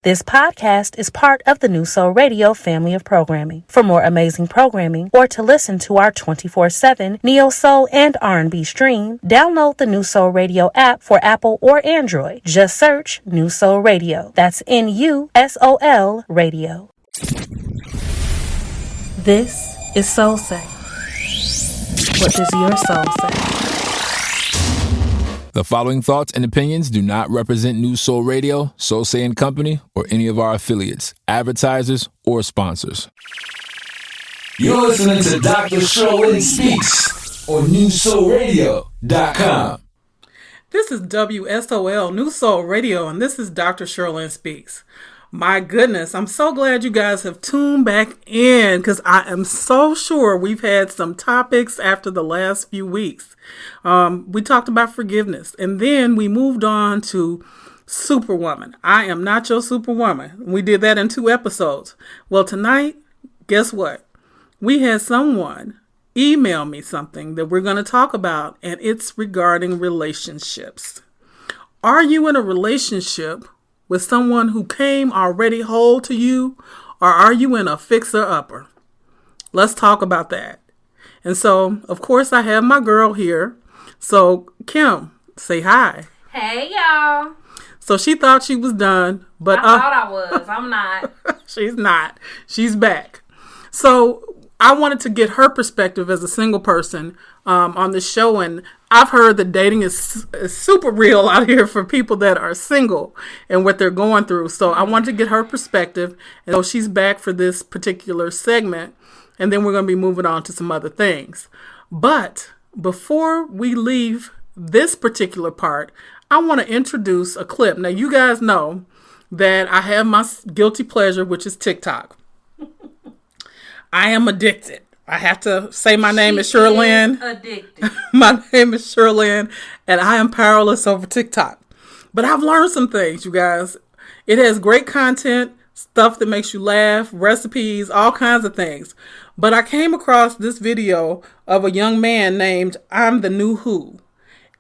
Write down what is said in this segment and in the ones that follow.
This podcast is part of the New Soul Radio family of programming. For more amazing programming or to listen to our 24/7 Neo Soul and R&B stream, download the New Soul Radio app for Apple or Android. Just search New Soul Radio. That's NUSOL Radio. This is Solsei. What does your soul say? The following thoughts and opinions do not represent New Soul Radio, Solsei and Company, or any of our affiliates, advertisers, or sponsors. You're listening to Dr. Sherlyn Speaks on NewSoulRadio.com. This is WSOL New Soul Radio, and this is Dr. Sherlyn Speaks. My goodness, I'm so glad you guys have tuned back in because I am so sure we've had some topics after the last few weeks. We talked about forgiveness, and then we moved on to Superwoman. I am not your Superwoman. We did that in 2 episodes. Well, tonight, guess what? We had someone email me something that we're going to talk about, and it's regarding relationships. Are you in a relationship with someone who came already whole to you, or are you in a fixer-upper? Let's talk about that. And so, of course, I have my girl here. So, Kim, say hi. Hey, y'all. So she thought she was done, but I thought I was. I'm not. She's not. She's back. So I wanted to get her perspective as a single person on the show, and I've heard that dating is super real out here for people that are single and what they're going through. So I wanted to get her perspective, and so she's back for this particular segment, and then we're going to be moving on to some other things. But before we leave this particular part, I want to introduce a clip. Now, you guys know that I have my guilty pleasure, which is TikTok. I am addicted. I have to say my name is Sherlyn. Addicted. My name is Sherlyn, and I am powerless over TikTok. But I've learned some things, you guys. It has great content, stuff that makes you laugh, recipes, all kinds of things. But I came across this video of a young man named I'm the New Who.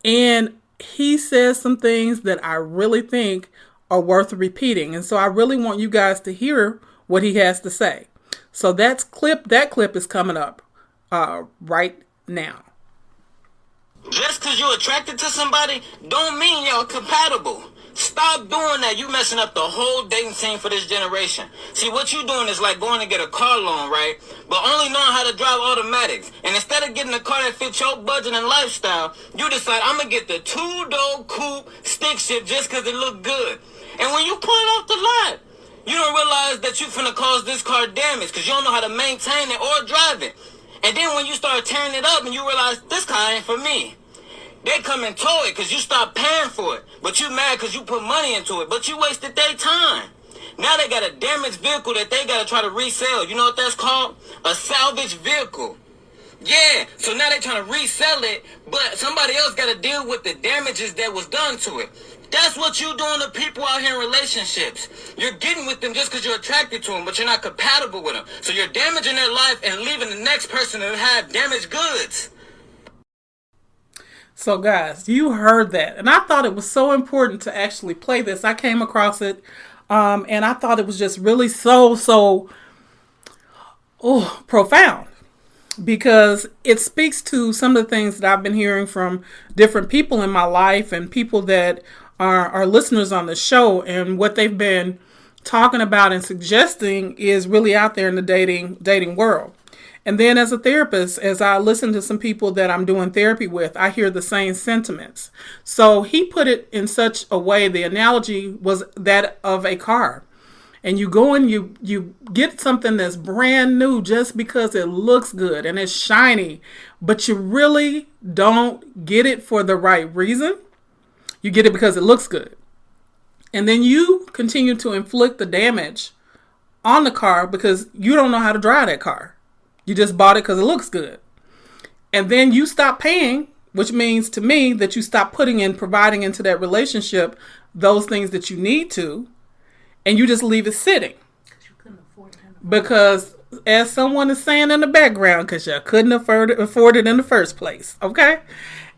And he says some things that I really think are worth repeating. And so I really want you guys to hear what he has to say. So that clip is coming up right now. Just because you're attracted to somebody don't mean y'all compatible. Stop doing that. You messing up the whole dating scene for this generation. See, what you doing is like going to get a car loan, right? But only knowing how to drive automatics. And instead of getting a car that fits your budget and lifestyle, you decide, I'm going to get the 2-door coupe stick shift just because it look good. And when you pull it off the lot, you don't realize that you finna cause this car damage because you don't know how to maintain it or drive it. And then when you start tearing it up and you realize this car ain't for me, they come and tow it because you stopped paying for it. But you mad because you put money into it, but you wasted their time. Now they got a damaged vehicle that they got to try to resell. You know what that's called? A salvage vehicle. Yeah, so now they trying to resell it, but somebody else got to deal with the damages that was done to it. That's what you doing to people out here in relationships. You're getting with them just because you're attracted to them, but you're not compatible with them. So you're damaging their life and leaving the next person to have damaged goods. So guys, you heard that. And I thought it was so important to actually play this. I came across it and I thought it was just really so profound. Because it speaks to some of the things that I've been hearing from different people in my life and people that are listeners on the show, and what they've been talking about and suggesting is really out there in the dating world. And then as a therapist, as I listen to some people that I'm doing therapy with, I hear the same sentiments. So he put it in such a way, the analogy was that of a car. And you go and you get something that's brand new just because it looks good and it's shiny, but you really don't get it for the right reason. You get it because it looks good. And then you continue to inflict the damage on the car because you don't know how to drive that car. You just bought it because it looks good. And then you stop paying, which means to me that you stop providing into that relationship those things that you need to. And you just leave it sitting. Because as someone is saying in the background, because you couldn't afford it in the first place. Okay?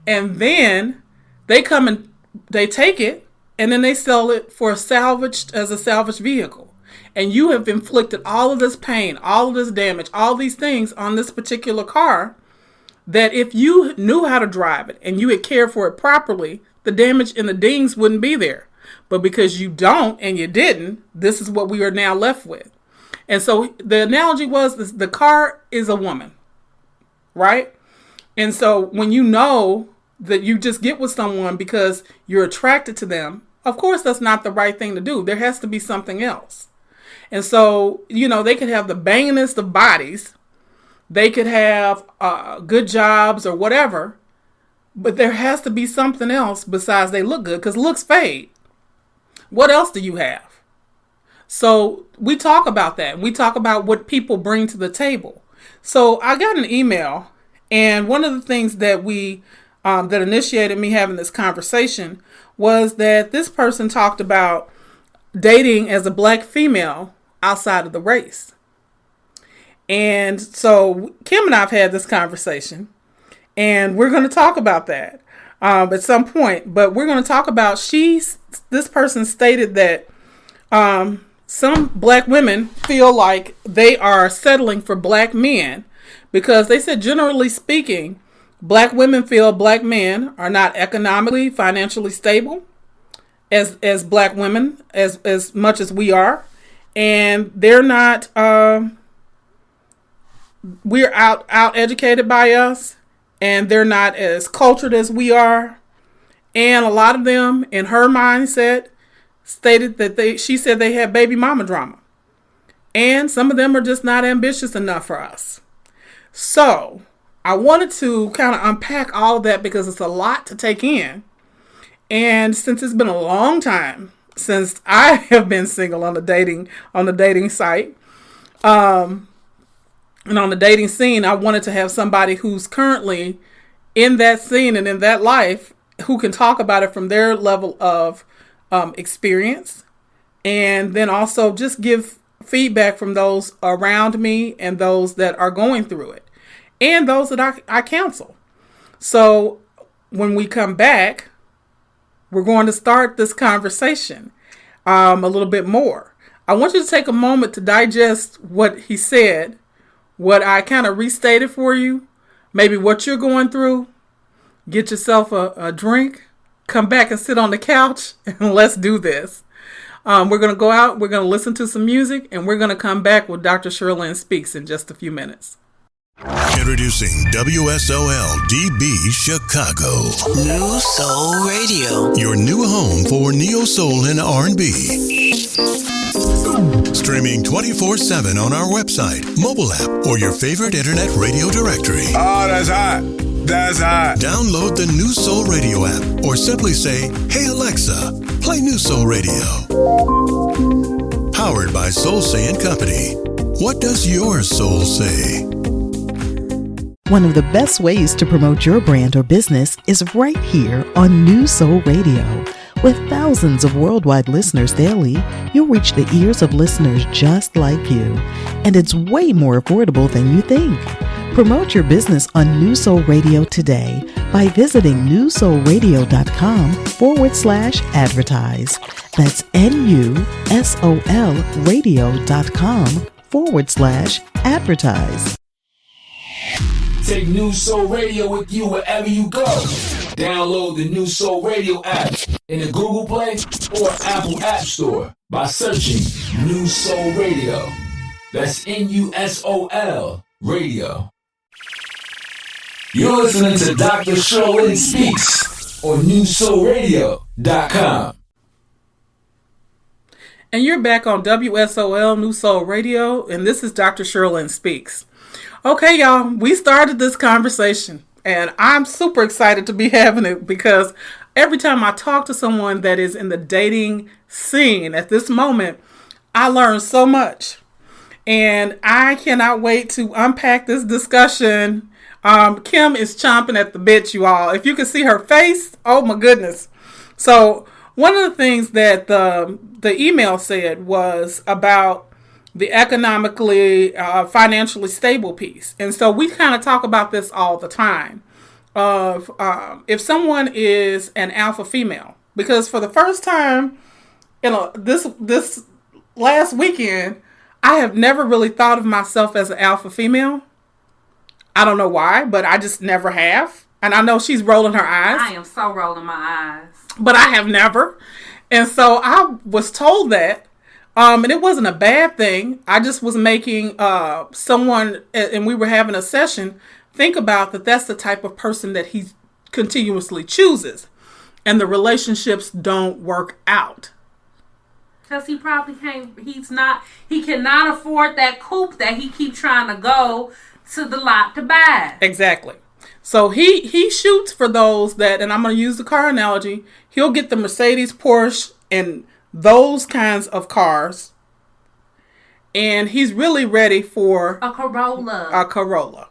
And then they come and they take it and then they sell it for salvaged as a salvage vehicle. And you have inflicted all of this pain, all of this damage, all these things on this particular car that if you knew how to drive it and you had cared for it properly, the damage and the dings wouldn't be there. But because you don't and you didn't, this is what we are now left with. And so the analogy was this, the car is a woman, right? And so when you know that you just get with someone because you're attracted to them, of course, that's not the right thing to do. There has to be something else. And so, they could have the bangingest of bodies. They could have good jobs or whatever. But there has to be something else besides they look good, because looks fade. What else do you have? So we talk about that. We talk about what people bring to the table. So I got an email, and one of the things that that initiated me having this conversation was that this person talked about dating as a black female outside of the race. And so Kim and I have had this conversation, and we're going to talk about that at some point. But we're going to talk about this person stated that some black women feel like they are settling for black men because they said, generally speaking, black women feel black men are not economically, financially stable as black women as much as we are. And they're not, we're out educated by us, and they're not as cultured as we are. And a lot of them, in her mindset, stated that she said they had baby mama drama. And some of them are just not ambitious enough for us. So I wanted to kind of unpack all of that because it's a lot to take in. And since it's been a long time since I have been single on the dating site, and on the dating scene, I wanted to have somebody who's currently in that scene and in that life who can talk about it from their level of experience, and then also just give feedback from those around me and those that are going through it and those that I counsel. So when we come back, we're going to start this conversation a little bit more. I want you to take a moment to digest what he said, what I kind of restated for you, maybe what you're going through. Get yourself a drink, come back and sit on the couch, and let's do this. We're going to go out, we're going to listen to some music, and we're going to come back with Dr. Sherlyn Speaks in just a few minutes. Introducing WSOL DB Chicago. New Soul Radio. Your new home for neo soul and R&B. Streaming 24/7 on our website, mobile app, or your favorite internet radio directory. Oh, that's hot. That's hot. Download the New Soul Radio app or simply say, "Hey Alexa, play New Soul Radio." Powered by Solsei and Company. What does your soul say? One of the best ways to promote your brand or business is right here on New Soul Radio. With thousands of worldwide listeners daily, you'll reach the ears of listeners just like you. And it's way more affordable than you think. Promote your business on New Soul Radio today by visiting newsoulradio.com/advertise. That's NUSOL radio.com/advertise. Take New Soul Radio with you wherever you go. Download the New Soul Radio app in the Google Play or Apple App Store by searching New Soul Radio. That's NUSOL Radio. You're listening to Dr. Sherlyn Speaks on NewSoulRadio.com. And you're back on WSOL New Soul Radio, and this is Dr. Sherlyn Speaks. Okay, y'all, we started this conversation, and I'm super excited to be having it because every time I talk to someone that is in the dating scene at this moment, I learn so much. And I cannot wait to unpack this discussion. Kim is chomping at the bit, you all. If you can see her face, oh my goodness. So one of the things that the email said was about the economically, financially stable piece. And so we kind of talk about this all the time of if someone is an alpha female, Because for the first time, this last weekend, I have never really thought of myself as an alpha female. I don't know why, but I just never have. And I know she's rolling her eyes. I am so rolling my eyes. But I have never. And so I was told that. And it wasn't a bad thing. I just was making someone, and we were having a session, think about that that's the type of person that he continuously chooses. And the relationships don't work out. Because he probably can't, he cannot afford that coupe that he keep trying to go to the lot to buy. Exactly. So he shoots for those that, and I'm going to use the car analogy, he'll get the Mercedes, Porsche, and those kinds of cars. And he's really ready for a Corolla.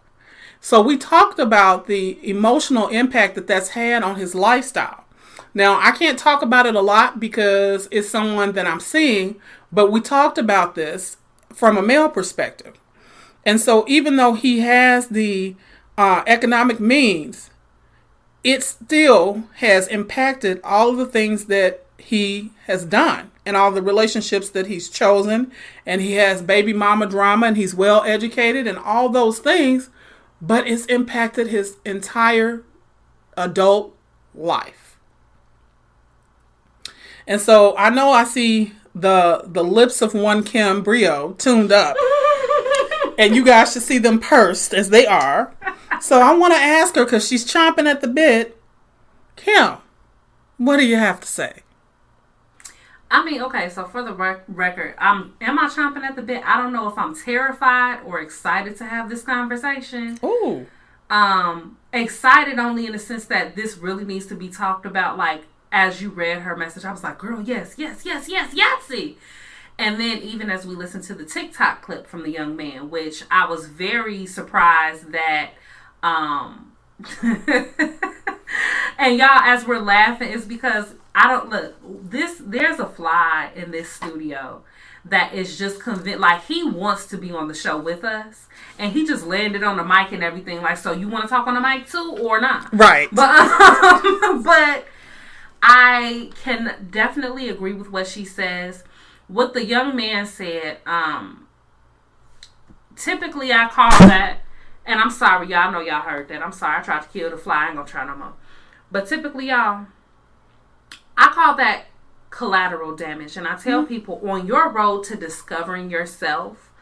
So we talked about the emotional impact that that's had on his lifestyle. Now, I can't talk about it a lot because it's someone that I'm seeing, but we talked about this from a male perspective. And so even though he has the economic means, it still has impacted all of the things that he has done and all the relationships that he's chosen. And he has baby mama drama and he's well educated and all those things, but it's impacted his entire adult life. And so I know I see the lips of one Kim Brio tuned up. And you guys should see them pursed as they are. So I want to ask her, because she's chomping at the bit. Kim, what do you have to say? I mean, okay, so for the record, am I chomping at the bit? I don't know if I'm terrified or excited to have this conversation. Ooh. Excited only in the sense that this really needs to be talked about. Like, as you read her message, I was like, girl, yes, Yahtzee. And then even as we listened to the TikTok clip from the young man, which I was very surprised that, and y'all, as we're laughing, is because there's a fly in this studio that is just convinced, like he wants to be on the show with us. And he just landed on the mic and everything. Like, so you want to talk on the mic too or not? Right. But I can definitely agree with what she says. What the young man said, typically I call that, and I'm sorry, y'all, I know y'all heard that. I'm sorry, I tried to kill the fly. I ain't gonna try no more. But typically, y'all, I call that collateral damage. And I tell people, on your road to discovering yourself,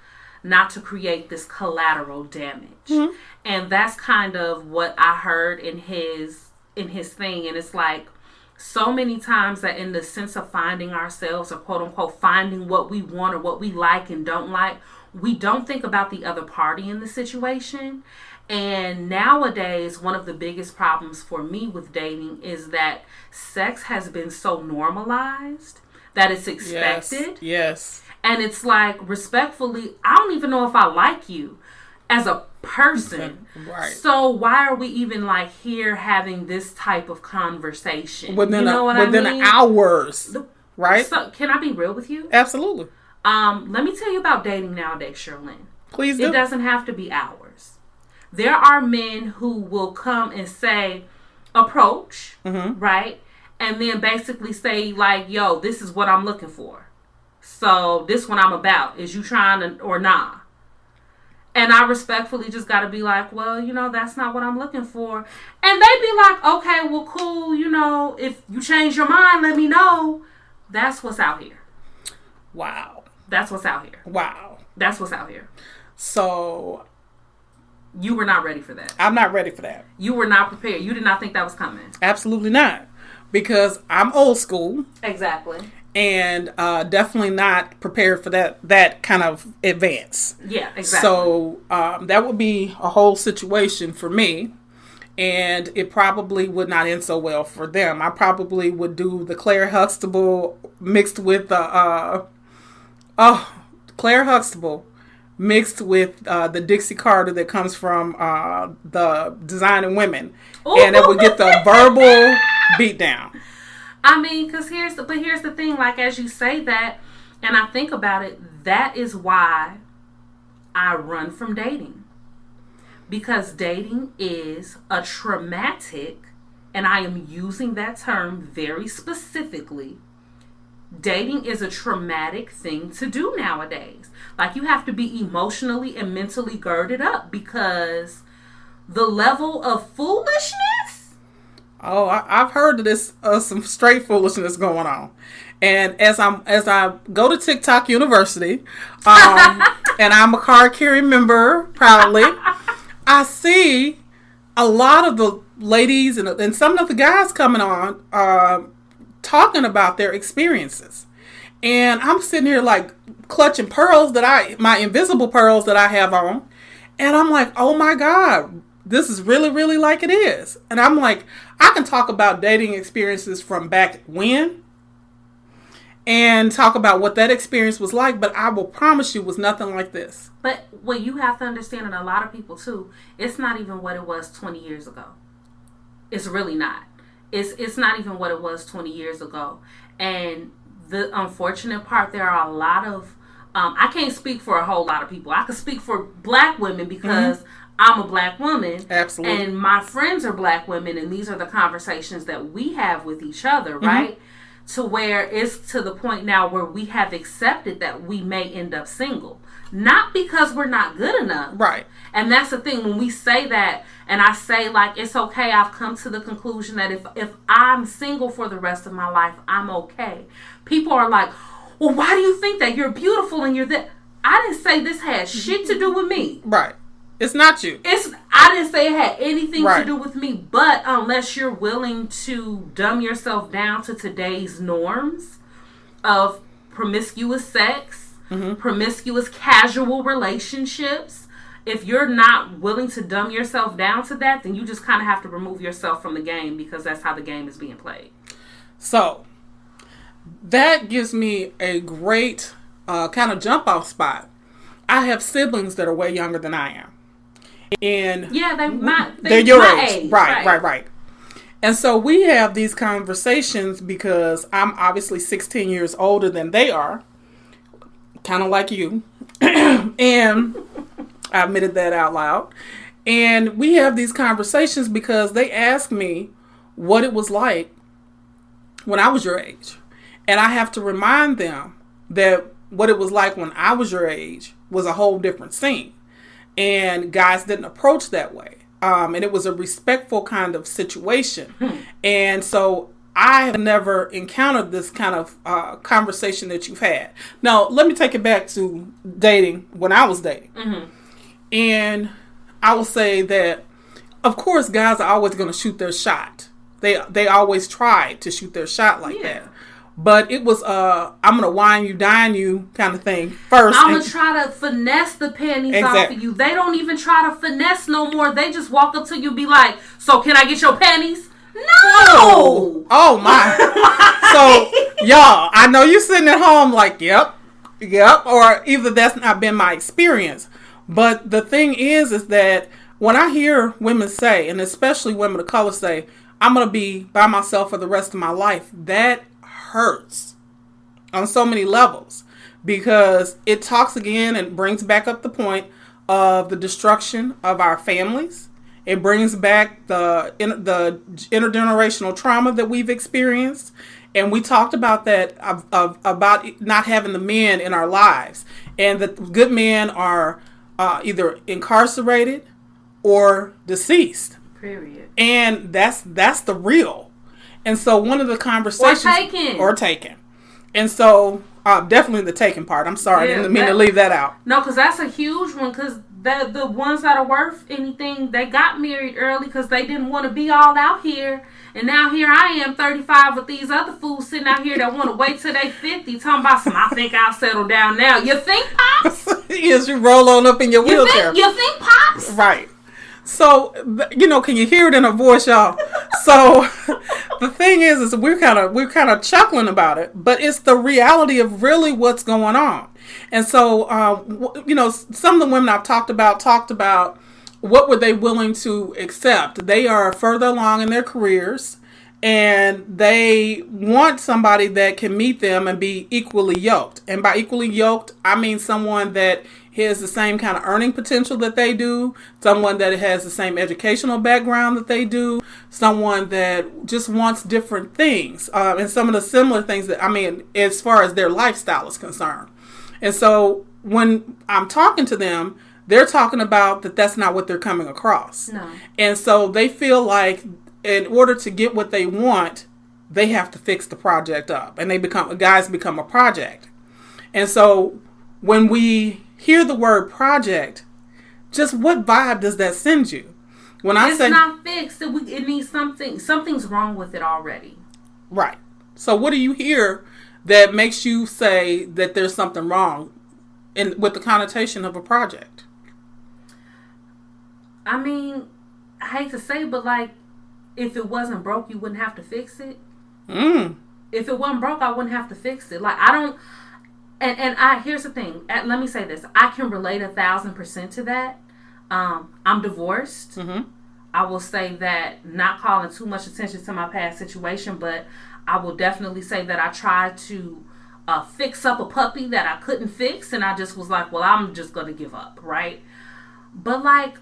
not to create this collateral damage. Mm-hmm. And that's kind of what I heard in his thing. And it's like, so many times that in the sense of finding ourselves, or quote unquote finding what we want or what we like and don't like, we don't think about the other party in the situation. And nowadays, one of the biggest problems for me with dating is that sex has been so normalized that it's expected. Yes. And it's like, respectfully, I don't even know if I like you as a person. Right. So why are we even like here having this type of conversation? Within I mean? hours. Right? So can I be real with you? Absolutely. Let me tell you about dating nowadays, Sherlyn. Please do. It doesn't have to be hours. There are men who will come and say, approach, right? And then basically say like, yo, this is what I'm looking for. So this one I'm about. Is you trying to or nah? And I respectfully just got to be like, well, that's not what I'm looking for. And they be like, okay, well, cool. If you change your mind, let me know. That's what's out here. Wow. That's what's out here. Wow. That's what's out here. So you were not ready for that. I'm not ready for that. You were not prepared. You did not think that was coming. Absolutely not. Because I'm old school. Exactly. And definitely not prepared for that kind of advance. Yeah, exactly. So that would be a whole situation for me. And it probably would not end so well for them. I probably would do the Claire Huxtable mixed with the Claire Huxtable mixed with the Dixie Carter that comes from the Designing Women. Ooh. And it would get the verbal beatdown. I mean, because here's the thing, like, as you say that, and I think about it, that is why I run from dating. Because dating is a traumatic and I am using that term very specifically, dating is a traumatic thing to do nowadays. Like, you have to be emotionally and mentally girded up because the level of foolishness. Oh, I've heard of this, some straight foolishness going on. And as I go to TikTok University, and I'm a card carrying member proudly, I see a lot of the ladies and some of the guys coming on talking about their experiences. And I'm sitting here like clutching pearls my invisible pearls that I have on. And I'm like, oh my God, this is really, really like it is. And I'm like, I can talk about dating experiences from back when and talk about what that experience was like, but I will promise you it was nothing like this. But what you have to understand, and a lot of people too, it's not even what it was 20 years ago. It's really not. It's not even what it was 20 years ago. And the unfortunate part, there are a lot of, I can't speak for a whole lot of people. I can speak for black women because I'm a black woman. Absolutely. And my friends are black women, and these are the conversations that we have with each other, right? To where it's to the point now where we have accepted that we may end up single. Not because we're not good enough. Right. And that's the thing, when we say that, and I say, like, it's okay, I've come to the conclusion that if I'm single for the rest of my life, I'm okay. People are like, well, why do you think that? You're beautiful and you're that. I didn't say this had shit to do with me. Right. It's not you. I didn't say it had anything to do with me, but unless you're willing to dumb yourself down to today's norms of promiscuous sex, promiscuous casual relationships, if you're not willing to dumb yourself down to that, then you just kind of have to remove yourself from the game because that's how the game is being played. So, that gives me a great kind of jump off spot. I have siblings that are way younger than I am. And yeah, they're your age. Right. And so we have these conversations because I'm obviously 16 years older than they are, kind of like you. And I admitted that out loud. And we have these conversations because they ask me what it was like when I was your age. And I have to remind them that what it was like when I was your age was a whole different scene. And guys didn't approach that way. And it was a respectful kind of situation. And so I have never encountered this kind of conversation that you've had. Now, let me take it back to dating when I was dating. And I will say that, of course, guys are always going to shoot their shot. They always try to shoot their shot like that. But it was I'm going to wine you, dine you kind of thing first. I'm going to try to finesse the panties off of you. They don't even try to finesse no more. They just walk up to you and be like, so can I get your panties? No! Oh, my. So, y'all, I know you're sitting at home like, yep. Or either that's not been my experience. But the thing is that when I hear women say, and especially women of color say, I'm going to be by myself for the rest of my life, that hurts on so many levels because it talks again and brings back up the point of the destruction of our families. It brings back the intergenerational trauma that we've experienced. And we talked about that, about not having the men in our lives. And the good men are either incarcerated or deceased. Period. And that's the real. And so one of the conversations... Or taken. And so, definitely the taken part. I'm sorry, I didn't mean to leave that out. No, because that's a huge one. Because the ones that are worth anything, they got married early because they didn't want to be all out here. And now here I am, 35, with these other fools sitting out here that want to wait till they 50, talking about some, I think I'll settle down now. You think, Pops? Yes, you roll on up in your wheelchair. You think, Pops? Right. So, can you hear it in her voice, y'all? So, the thing is we're kind of chuckling about it, but it's the reality of really what's going on. And so, some of the women I've talked about what were they willing to accept. They are further along in their careers. And they want somebody that can meet them and be equally yoked. And by equally yoked, I mean someone that has the same kind of earning potential that they do, someone that has the same educational background that they do, someone that just wants different things, and some of the similar things that, I mean, as far as their lifestyle is concerned. And so when I'm talking to them, they're talking about that's not what they're coming across. No. And so they feel like in order to get what they want, they have to fix the project up, and guys become a project. And so when we hear the word project, just what vibe does that send you? When I say it's not fixed, it needs something. Something's wrong with it already. Right. So what do you hear that makes you say that there's something wrong with the connotation of a project? I mean, I hate to say, but like, if it wasn't broke, you wouldn't have to fix it. If it wasn't broke, I wouldn't have to fix it. Like, I don't. And here's the thing. Let me say this. I can relate 1,000% to that. I'm divorced. Mm-hmm. I will say that, not calling too much attention to my past situation, but I will definitely say that I tried to fix up a puppy that I couldn't fix, and I just was like, well, I'm just going to give up, right? But like,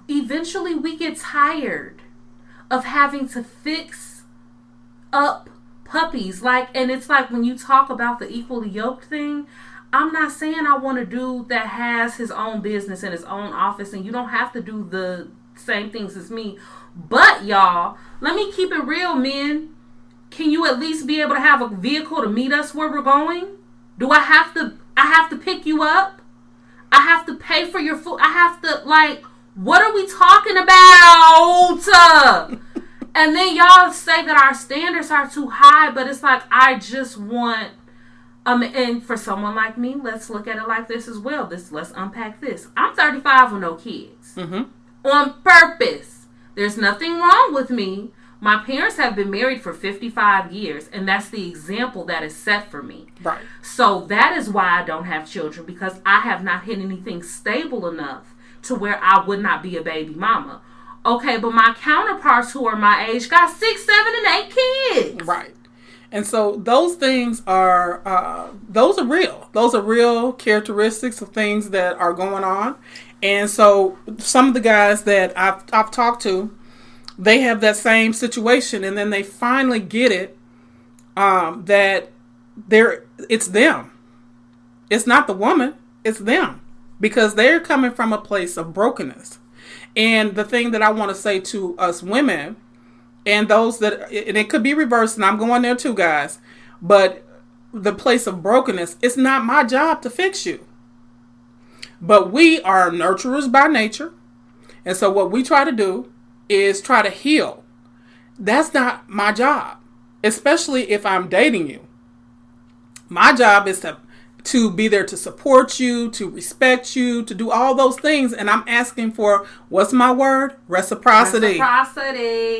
eventually we get tired of having to fix up puppies. Like, and it's like when you talk about the equally yoked thing, I'm not saying I want a dude that has his own business and his own office, and you don't have to do the same things as me. But y'all, let me keep it real, men. Can you at least be able to have a vehicle to meet us where we're going? Do I have to pick you up? I have to pay for your food. I have to, like, what are we talking about? And then y'all say that our standards are too high, but it's like, I just want, and for someone like me, let's look at it like this as well. Let's unpack this. I'm 35 with no kids. Mm-hmm. On purpose. There's nothing wrong with me. My parents have been married for 55 years, and that's the example that is set for me. Right. So that is why I don't have children, because I have not hit anything stable enough to where I would not be a baby mama. Okay, but my counterparts who are my age got 6, 7, and 8 kids. Right. And so those things are, those are real. Those are real characteristics of things that are going on. And so some of the guys that I've talked to, they have that same situation, and then they finally get it, that it's them. It's not the woman, it's them. Because they're coming from a place of brokenness. And the thing that I want to say to us women, and those that, and it could be reversed, and I'm going there too, guys, but the place of brokenness, it's not my job to fix you. But we are nurturers by nature. And so what we try to do is try to heal. That's not my job, especially if I'm dating you. My job is to be there to support you, to respect you, to do all those things. And I'm asking for, what's my word? Reciprocity.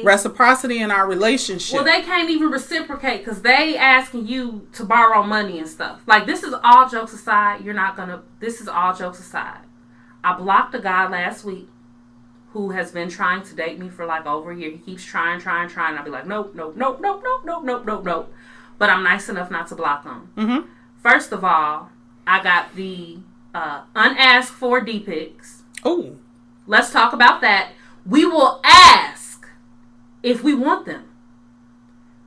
Reciprocity in our relationship. Well, they can't even reciprocate because they asking you to borrow money and stuff. Like, this is all jokes aside. This is all jokes aside. I blocked a guy last week who has been trying to date me for like over a year. He keeps trying. I'll be like, nope. But I'm nice enough not to block him. Mm-hmm. First of all, I got the unasked for D pics. Oh. Let's talk about that. We will ask if we want them.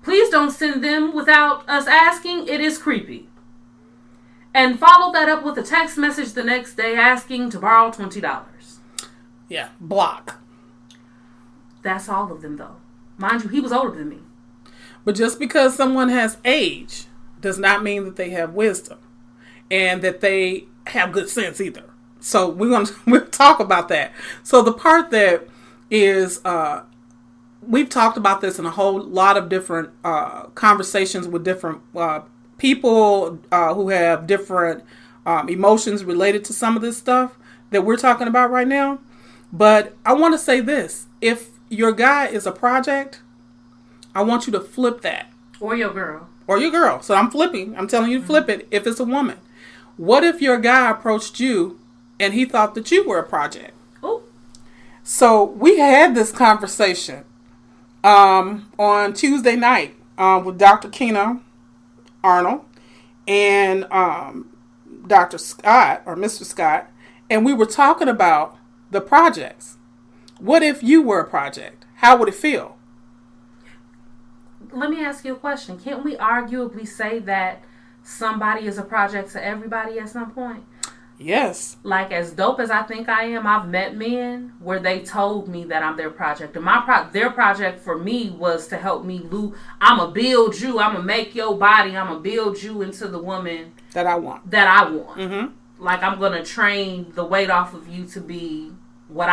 Please don't send them without us asking. It is creepy. And follow that up with a text message the next day asking to borrow $20. Yeah, block. That's all of them, though. Mind you, he was older than me. But just because someone has age does not mean that they have wisdom and that they have good sense either. So we'll talk about that. So the part that is, we've talked about this in a whole lot of different conversations with different people who have different emotions related to some of this stuff that we're talking about right now. But I want to say this. If your guy is a project, I want you to flip that. Or your girl. Or your girl. So I'm telling you to flip it if it's a woman. What if your guy approached you and he thought that you were a project? Oh. So we had this conversation on Tuesday night with Dr. Kina Arnold and Dr. Scott or Mr. Scott, and we were talking about the projects. What if you were a project? How would it feel? Let me ask you a question. Can't we arguably say that somebody is a project to everybody at some point? Yes. Like, as dope as I think I am, I've met men where they told me that I'm their project. And their project for me was to help me I'm going to build you. I'm going to make your body. I'm going to build you into the woman that I want. Mm-hmm. Like, I'm going to train the weight off of you to be what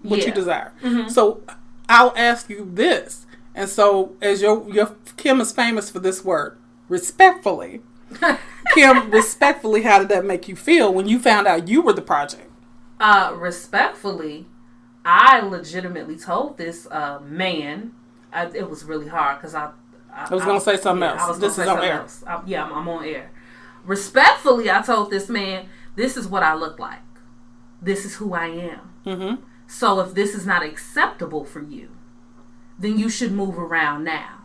you desire. Mm-hmm. So I'll ask you this. And so, as your Kim is famous for this word, respectfully. Kim, respectfully, how did that make you feel when you found out you were the project? Respectfully, I legitimately told this man. It was really hard because I was going to say something else. This is on air. I'm on air. Respectfully, I told this man, this is what I look like. This is who I am. Mm-hmm. So if this is not acceptable for you, then you should move around now.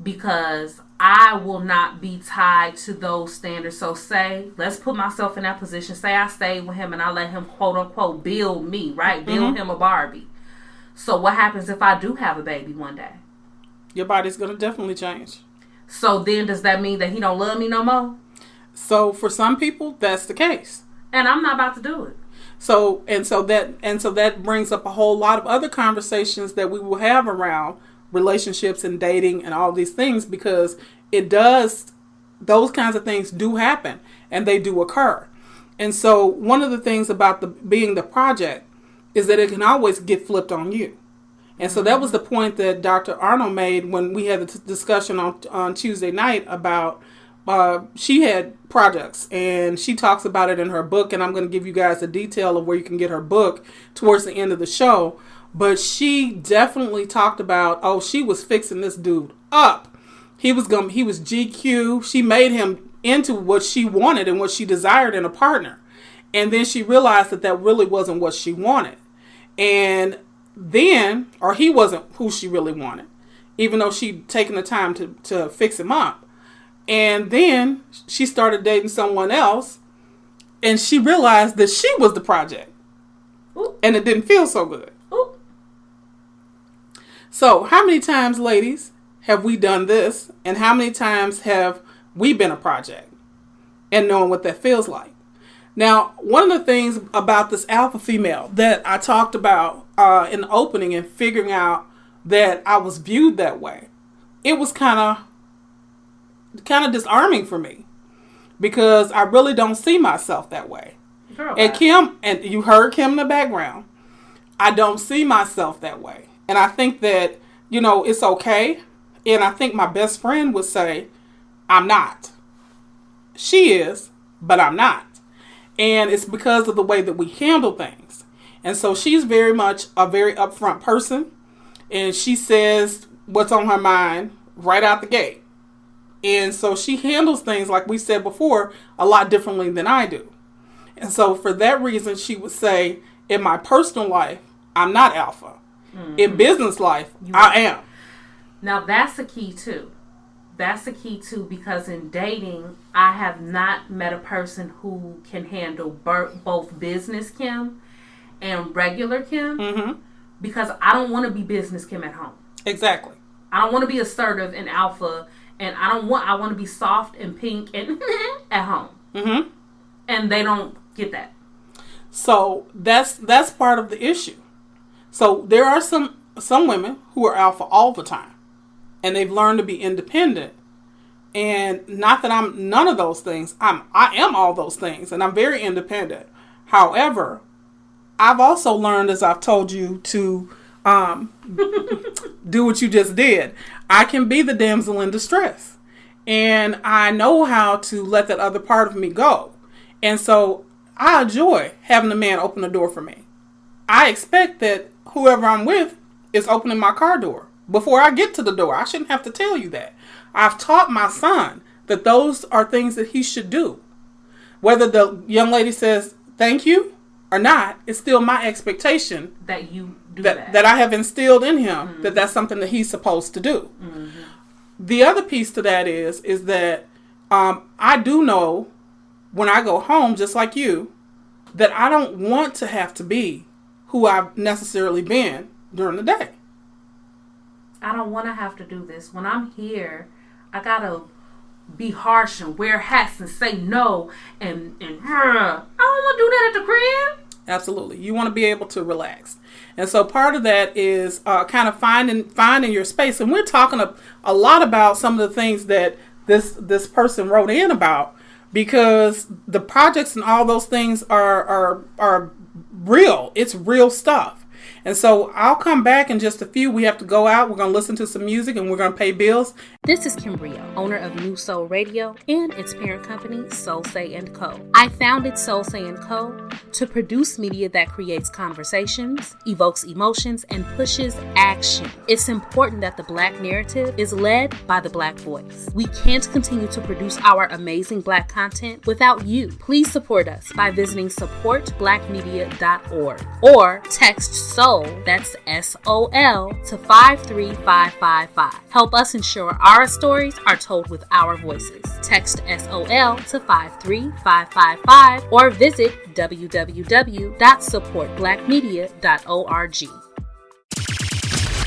Because I will not be tied to those standards. So let's put myself in that position. Say I stayed with him and I let him, quote unquote, build me, right? Build him a Barbie. So what happens if I do have a baby one day? Your body's going to definitely change. So then does that mean that he don't love me no more? So for some people, that's the case. And I'm not about to do it. So that brings up a whole lot of other conversations that we will have around relationships and dating and all these things, because those kinds of things do happen and they do occur. And so one of the things about being the project is that it can always get flipped on you. And so that was the point that Dr. Arnold made when we had the discussion on Tuesday night about she had projects, and she talks about it in her book, and I'm going to give you guys the detail of where you can get her book towards the end of the show. But she definitely talked about, she was fixing this dude up. He was GQ. She made him into what she wanted and what she desired in a partner. And then she realized that really wasn't what she wanted. And then, or he wasn't who she really wanted, even though she'd taken the time to fix him up. And then she started dating someone else, and she realized that she was the project. Ooh. And it didn't feel so good. Ooh. So how many times, ladies, have we done this? And how many times have we been a project and knowing what that feels like? Now, one of the things about this alpha female that I talked about in the opening and figuring out that I was viewed that way, it was kind of disarming for me, because I really don't see myself that way. Girl, and Kim, and you heard Kim in the background, I don't see myself that way. And I think that, it's okay. And I think my best friend would say, I'm not. She is, but I'm not. And it's because of the way that we handle things. And so she's very much a very upfront person. And she says what's on her mind right out the gate. And so she handles things, like we said before, a lot differently than I do. And so for that reason, she would say, in my personal life, I'm not alpha. Mm-hmm. In business life, I am. Now that's the key too. That's the key too, because in dating, I have not met a person who can handle both business Kim and regular Kim, mm-hmm. because I don't want to be business Kim at home. Exactly. I don't want to be assertive and alpha, and I want to be soft and pink and at home. Mm-hmm. And they don't get that. So that's part of the issue. So there are some women who are alpha all the time, and they've learned to be independent. And not that I'm none of those things. I am all those things, and I'm very independent. However, I've also learned, as I've told you, to do what you just did. I can be the damsel in distress, and I know how to let that other part of me go. And so I enjoy having a man open the door for me. I expect that whoever I'm with is opening my car door before I get to the door. I shouldn't have to tell you that. I've taught my son that those are things that he should do. Whether the young lady says thank you or not, it's still my expectation that you do that I have instilled in him that that's something that he's supposed to do. The other piece to that is that I do know when I go home, just like you, that I don't want to have to be who I've necessarily been during the day. I don't want to have to do this. When I'm here, I gotta be harsh and wear hats and say no and I don't want to do that at the crib. Absolutely. You want to be able to relax. And so part of that is kind of finding your space. And we're talking a lot about some of the things that this person wrote in about, because the projects and all those things are real. It's real stuff. And so I'll come back in just a few. We have to go out. We're going to listen to some music and we're going to pay bills. This is Brio, owner of New Soul Radio and its parent company, Solsei & Co. I founded Solsei & Co. to produce media that creates conversations, evokes emotions, and pushes action. It's important that the Black narrative is led by the Black voice. We can't continue to produce our amazing Black content without you. Please support us by visiting supportblackmedia.org or text SOUL, that's SOL, to 53555. Help us ensure our stories are told with our voices. Text SOL to 53555 or visit www.supportblackmedia.org.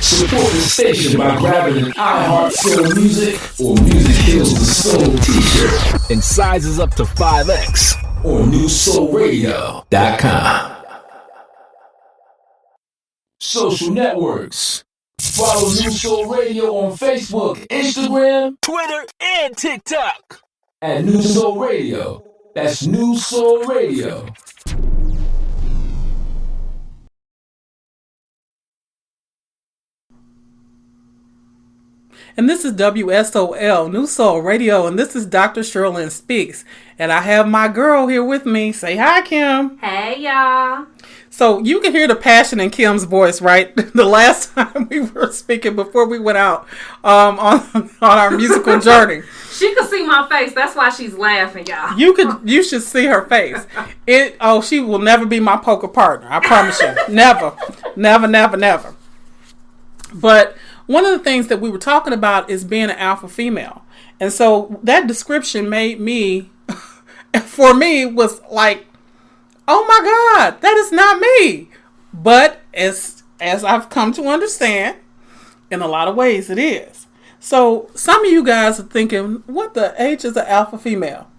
Support the station by grabbing an iHeart Soul Music or Music Kills the Soul t-shirt In sizes up to 5X. or newsoulradio.com. Social networks. Follow New Soul Radio on Facebook, Instagram, Twitter and TikTok. at New Soul Radio. That's New Soul Radio. And this is WSOL, New Soul Radio, and this is Dr. Sherlyn Speaks. And I have my girl here with me. Say hi, Kim. Hey, y'all. So you can hear the passion in Kim's voice, right? The last time we were speaking before we went out on our musical journey. She could see my face. That's why she's laughing, y'all. You should see her face. She will never be my poker partner. I promise you. Never. Never, never, never. But one of the things that we were talking about is being an alpha female. And so that description made me, for me, was like, oh my God, that is not me. But as I've come to understand, in a lot of ways it is. So some of you guys are thinking, what the H is an alpha female?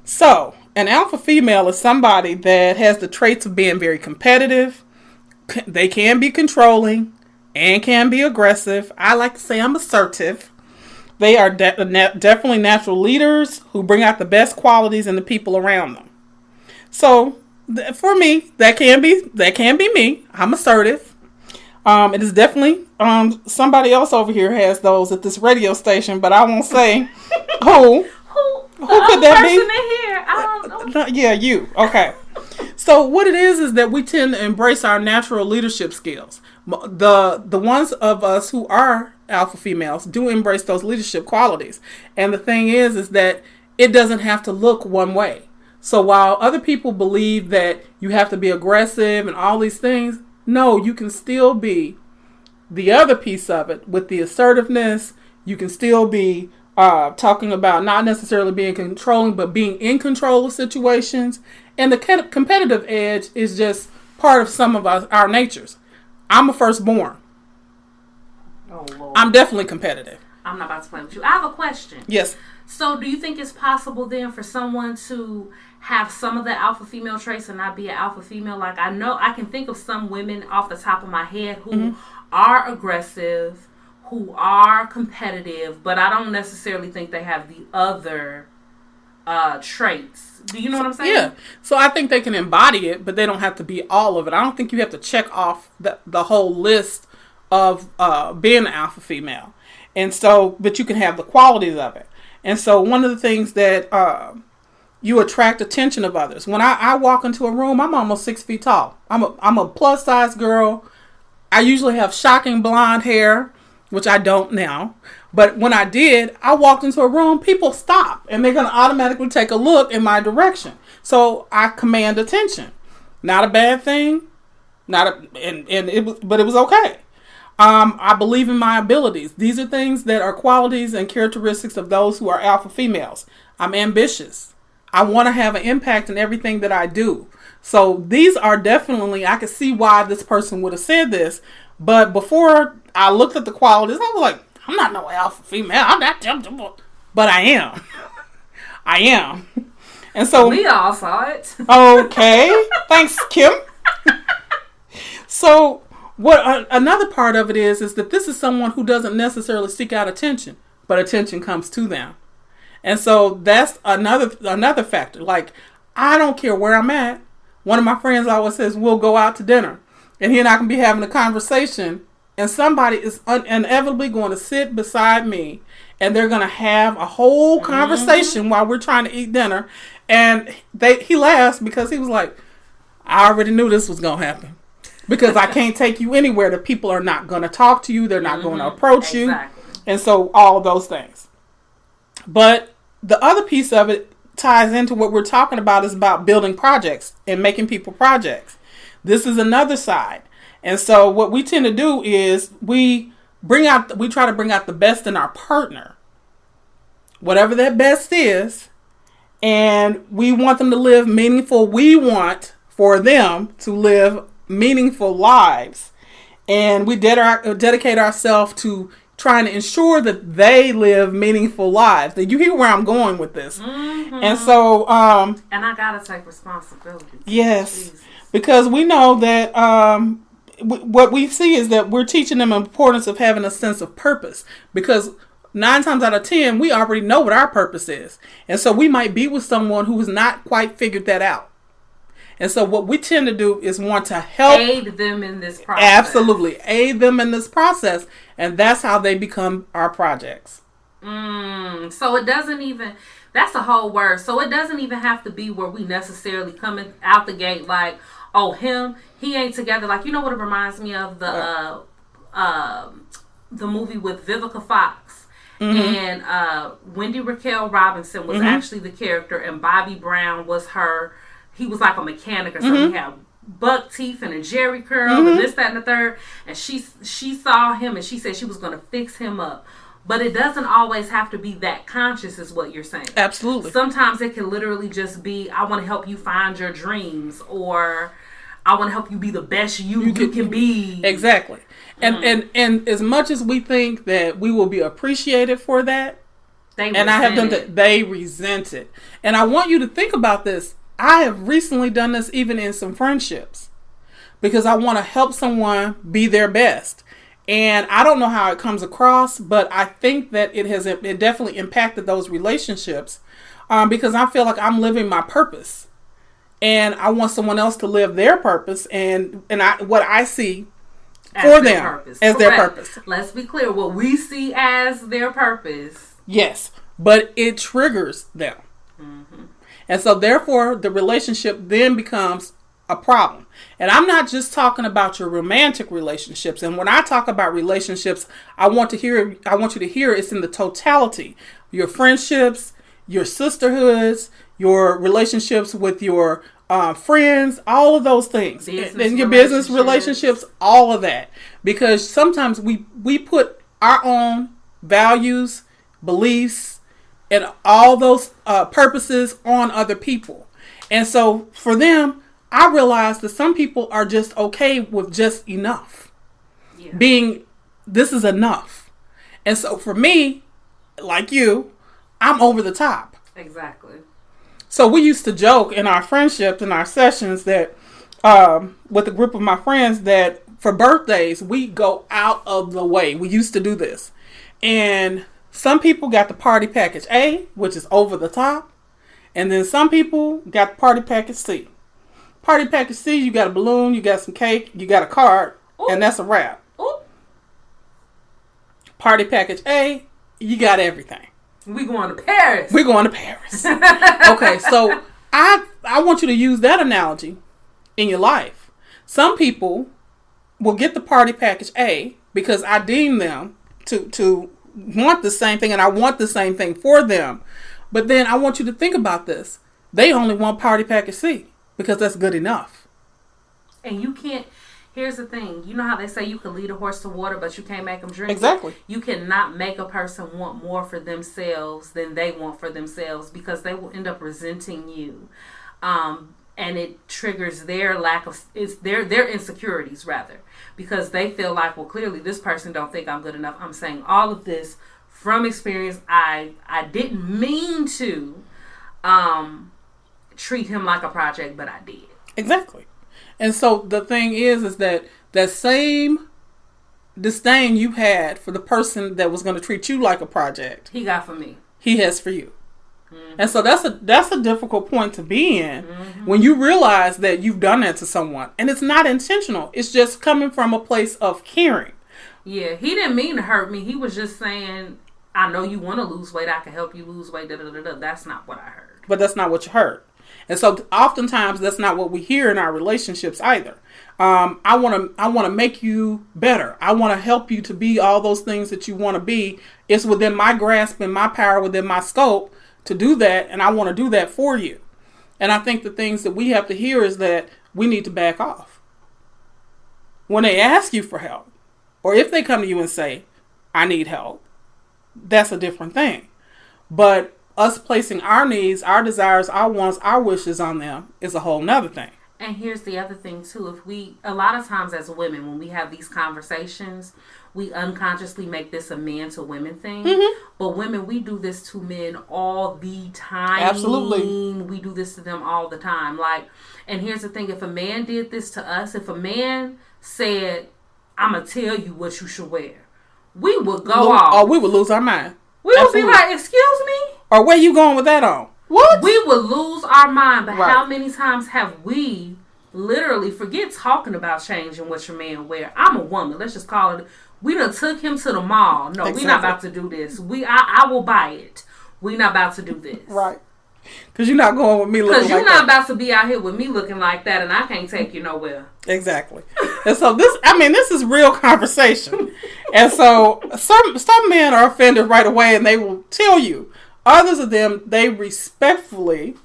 So an alpha female is somebody that has the traits of being very competitive. They can be controlling and can be aggressive. I like to say I'm assertive. They are definitely natural leaders who bring out the best qualities in the people around them. So for me, that can be me. I'm assertive. It is definitely somebody else over here has those at this radio station, but I won't say who. Who could that be? In here? I don't know. Yeah, you. Okay. So what it is that we tend to embrace our natural leadership skills. The ones of us who are alpha females do embrace those leadership qualities. And the thing is that it doesn't have to look one way. So while other people believe that you have to be aggressive and all these things, no, you can still be the other piece of it with the assertiveness. You can still be talking about not necessarily being controlling, but being in control of situations. And the competitive edge is just part of some of our natures. I'm a firstborn. Oh, Lord. I'm definitely competitive. I'm not about to play with you. I have a question. Yes. So do you think it's possible then for someone to have some of the alpha female traits and not be an alpha female? Like, I know I can think of some women off the top of my head who are aggressive, who are competitive, but I don't necessarily think they have the other traits. Do you know what I'm saying? Yeah. So I think they can embody it, but they don't have to be all of it. I don't think you have to check off the whole list of being an alpha female. And so, but you can have the qualities of it. And so one of the things that you attract attention of others. When I walk into a room, I'm almost 6 feet tall. I'm a plus size girl. I usually have shocking blonde hair, which I don't now. But when I did, I walked into a room, people stop and they're going to automatically take a look in my direction. So I command attention. Not a bad thing. But it was okay. I believe in my abilities. These are things that are qualities and characteristics of those who are alpha females. I'm ambitious. I want to have an impact in everything that I do. So these are definitely, I could see why this person would have said this. But before I looked at the qualities, I was like, I'm not no alpha female. I'm not temptable. But I am. I am. And so we all saw it. Okay. Thanks, Kim. So what another part of it is that this is someone who doesn't necessarily seek out attention, but attention comes to them. And so that's another factor. Like, I don't care where I'm at. One of my friends always says, we'll go out to dinner. And he and I can be having a conversation, and somebody is inevitably going to sit beside me, and they're going to have a whole conversation while we're trying to eat dinner. And he laughs because he was like, I already knew this was going to happen. Because I can't take you anywhere that people are not going to talk to you. They're not going to approach you. And so all of those things. But the other piece of it ties into what we're talking about is about building projects and making people projects. This is another side. And so what we tend to do is we try to bring out the best in our partner. Whatever that best is. And we want them to live meaningful. We want for them to live meaningful lives, and we dedicate ourselves to trying to ensure that they live meaningful lives. That you hear where I'm going with this. And so and I gotta take responsibility. Yes. Jeez. Because we know that what we see is that we're teaching them the importance of having a sense of purpose, because 9 times out of 10 we already know what our purpose is, and so we might be with someone who has not quite figured that out. And so what we tend to do is want to help aid them in this process. Absolutely. Aid them in this process. And that's how they become our projects. So it doesn't even, that's a whole word. So it doesn't even have to be where we necessarily coming out the gate like, oh, he ain't together. Like, you know what it reminds me of? The movie with Vivica Fox. And Wendy Raquel Robinson was actually the character, and Bobby Brown was her. He was like a mechanic or something. He had buck teeth and a jerry curl and this, that, and the third. And she saw him and she said she was going to fix him up. But it doesn't always have to be that conscious is what you're saying. Absolutely. Sometimes it can literally just be, I want to help you find your dreams, or I want to help you be the best you can be. Exactly. And as much as we think that we will be appreciated for that, they resent it. And I want you to think about this. I have recently done this even in some friendships, because I want to help someone be their best. And I don't know how it comes across, but I think that it definitely impacted those relationships, because I feel like I'm living my purpose, and I want someone else to live their purpose and what I see for them as their purpose. Let's be clear, what we see as their purpose. Yes, but it triggers them. And so therefore the relationship then becomes a problem. And I'm not just talking about your romantic relationships. And when I talk about relationships, I want you to hear it's in the totality. Your friendships, your sisterhoods, your relationships with your friends, all of those things. And your business relationships, all of that. Because sometimes we put our own values, beliefs, and all those purposes on other people. And so for them, I realized that some people are just okay with just enough. Being, this is enough. And so for me, like you, I'm over the top. Exactly. So we used to joke in our friendships, in our sessions, that with a group of my friends, that for birthdays, we go out of the way. We used to do this. And some people got the party package A, which is over the top. And then some people got party package C. Party package C, you got a balloon, you got some cake, you got a card, and that's a wrap. Party package A, you got everything. We going to Paris. We're going to Paris. Okay, so I want you to use that analogy in your life. Some people will get the party package A because I deem them to want the same thing, and I want the same thing for them. But then I want you to think about this. They only want party package C because that's good enough. And you can't. Here's the thing. You know how they say you can lead a horse to water, but you can't make them drink. Exactly. You cannot make a person want more for themselves than they want for themselves, because they will end up resenting you. And it triggers their lack of, it's their insecurities rather, because they feel like, well, clearly this person don't think I'm good enough. I'm saying all of this from experience. I didn't mean to treat him like a project, but I did. Exactly. And so the thing is that same disdain you had for the person that was going to treat you like a project, he got for me. He has for you. Mm-hmm. And so that's a difficult point to be in, when you realize that you've done that to someone, and it's not intentional. It's just coming from a place of caring. Yeah, he didn't mean to hurt me. He was just saying, I know you want to lose weight. I can help you lose weight. That's not what I heard. But that's not what you heard. And so oftentimes that's not what we hear in our relationships either. I want to make you better. I want to help you to be all those things that you want to be. It's within my grasp and my power, within my scope to do that. And I want to do that for you. And I think the things that we have to hear is that we need to back off. When they ask you for help, or if they come to you and say, I need help, that's a different thing. But us placing our needs, our desires, our wants, our wishes on them is a whole nother thing. And here's the other thing too. A lot of times as women, when we have these conversations, we unconsciously make this a man to women thing. Mm-hmm. But women, we do this to men all the time. Absolutely. We do this to them all the time. And here's the thing. If a man did this to us, if a man said, I'm going to tell you what you should wear, we would go off. Oh, we would lose our mind. We would be like, excuse me? Or where you going with that on? What? We would lose our mind. But how many times have we literally, forget talking about changing what your man wear. I'm a woman. Let's just call it. We done took him to the mall. No, We're not about to do this. I will buy it. We're not about to do this. Right. Because you're not going with me looking like that. Because you're not about to be out here with me looking like that, and I can't take you nowhere. Exactly. And so this is real conversation. And so some men are offended right away, and they will tell you. Others of them, they respectfully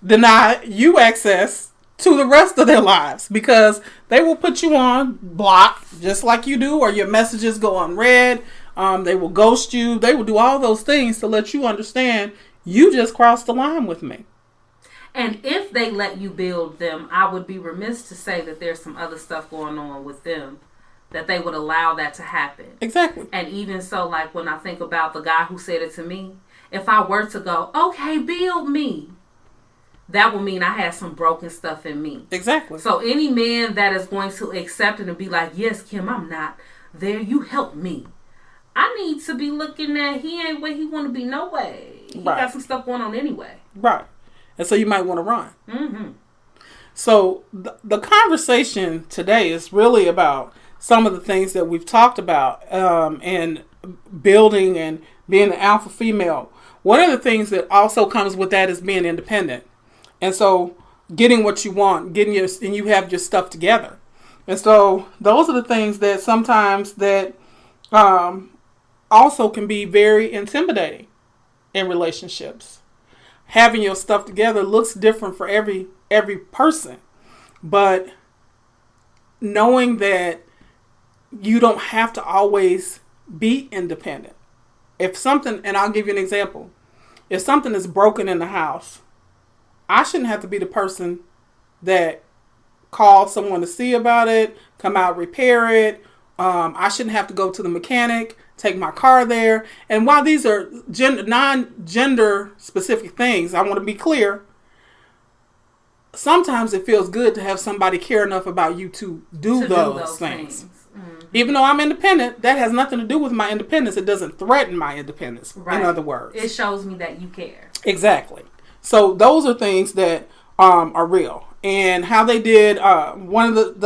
deny you access to the rest of their lives, because they will put you on block just like you do, or your messages go unread. They will ghost you. They will do all those things to let you understand you just crossed the line with me. And if they let you build them, I would be remiss to say that there's some other stuff going on with them, that they would allow that to happen. Exactly. And even so, like when I think about the guy who said it to me, if I were to go, okay, build me, that would mean I had some broken stuff in me. Exactly. So any man that is going to accept it and be like, yes, Kim, I'm not there. You help me. I need to be looking at, he ain't where he want to be, no way. He got some stuff going on anyway. Right. And so you might want to run. Mm-hmm. So the conversation today is really about some of the things that we've talked about, and building and being an alpha female. One of the things that also comes with that is being independent. And so getting what you want, and you have your stuff together. And so those are the things that sometimes that also can be very intimidating in relationships. Having your stuff together looks different for every person. But knowing that you don't have to always be independent. If something, and I'll give you an example. If something is broken in the house, I shouldn't have to be the person that calls someone to see about it, come out, repair it. I shouldn't have to go to the mechanic, take my car there. And while these are non-gender specific things, I want to be clear. Sometimes it feels good to have somebody care enough about you to do those things. Mm-hmm. Even though I'm independent, that has nothing to do with my independence. It doesn't threaten my independence, in other words. It shows me that you care. Exactly. So those are things that are real. And how they did, one of